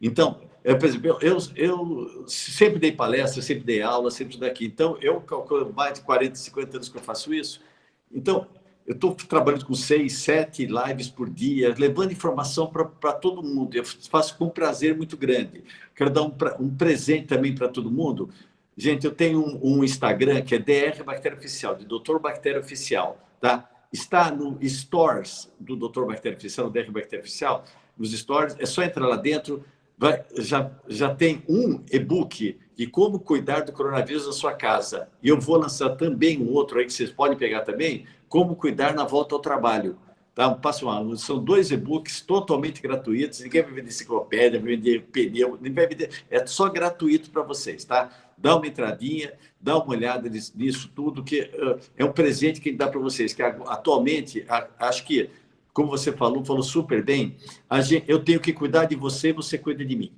Então, por exemplo, eu sempre dei palestra, sempre dei aula, sempre estou aqui. Então, eu calculo mais de 40, 50 anos que eu faço isso. Então, eu estou trabalhando com 6, 7 lives por dia, levando informação para todo mundo. Eu faço com um prazer muito grande. Quero dar um presente também para todo mundo. Gente, eu tenho um Instagram que é DR Bactéria Oficial, de Dr. Bactéria Oficial, tá? Está no Stores do Dr. Bactéria Oficial, no DR Bactéria Oficial, nos Stores, é só entrar lá dentro, já tem um e-book de como cuidar do coronavírus na sua casa. E eu vou lançar também um outro aí que vocês podem pegar também, como cuidar na volta ao trabalho. Tá? São 2 e-books totalmente gratuitos, ninguém vai vender enciclopédia, vai vender pneu, ninguém vai vender, é só gratuito para vocês, tá? Dá uma entradinha, dá uma olhada nisso tudo, que é um presente que a gente dá para vocês, que atualmente, acho que, como você falou super bem, eu tenho que cuidar de você, você cuida de mim.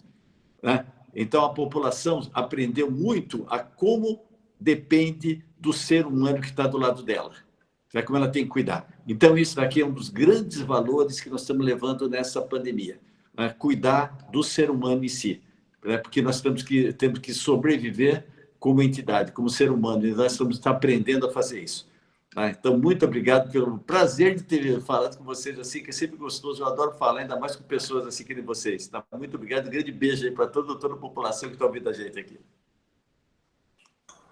Né? Então, a população aprendeu muito a como depende do ser humano que está do lado dela. Como ela tem que cuidar. Então, isso daqui é um dos grandes valores que nós estamos levando nessa pandemia. Né? Cuidar do ser humano em si. Né? Porque nós temos que sobreviver como entidade, como ser humano. E nós estamos aprendendo a fazer isso. Né? Então, muito obrigado pelo prazer de ter falado com vocês assim, que é sempre gostoso. Eu adoro falar, ainda mais com pessoas assim que nem vocês. Tá? Muito obrigado. Um grande beijo aí para toda a população que está ouvindo a gente aqui.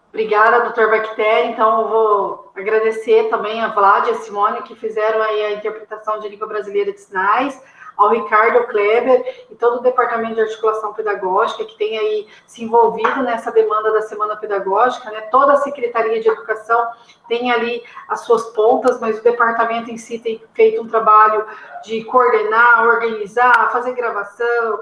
Obrigada, doutor Bactéria. Então, eu vou agradecer também a Vlad e a Simone, que fizeram aí a interpretação de língua brasileira de sinais, ao Ricardo, ao Kleber e todo o Departamento de Articulação Pedagógica que tem aí se envolvido nessa demanda da Semana Pedagógica, né? Toda a Secretaria de Educação tem ali as suas pontas, mas o departamento em si tem feito um trabalho de coordenar, organizar, fazer gravação,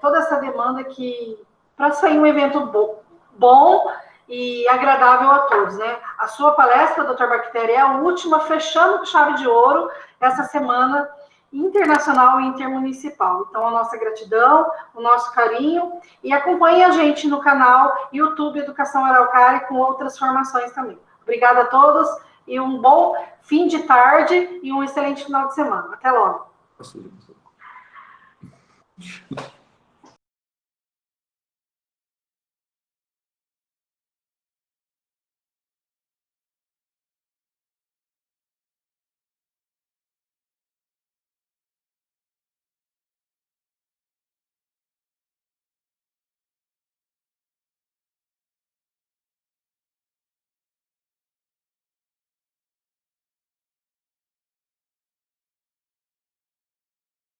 toda essa demanda que, para sair um evento bom e agradável a todos, né? A sua palestra, doutor Bactéria, é a última, fechando com chave de ouro essa semana internacional e intermunicipal. Então, a nossa gratidão, o nosso carinho, e acompanhe a gente no canal YouTube Educação Araucária com outras formações também. Obrigada a todos e um bom fim de tarde e um excelente final de semana. Até logo.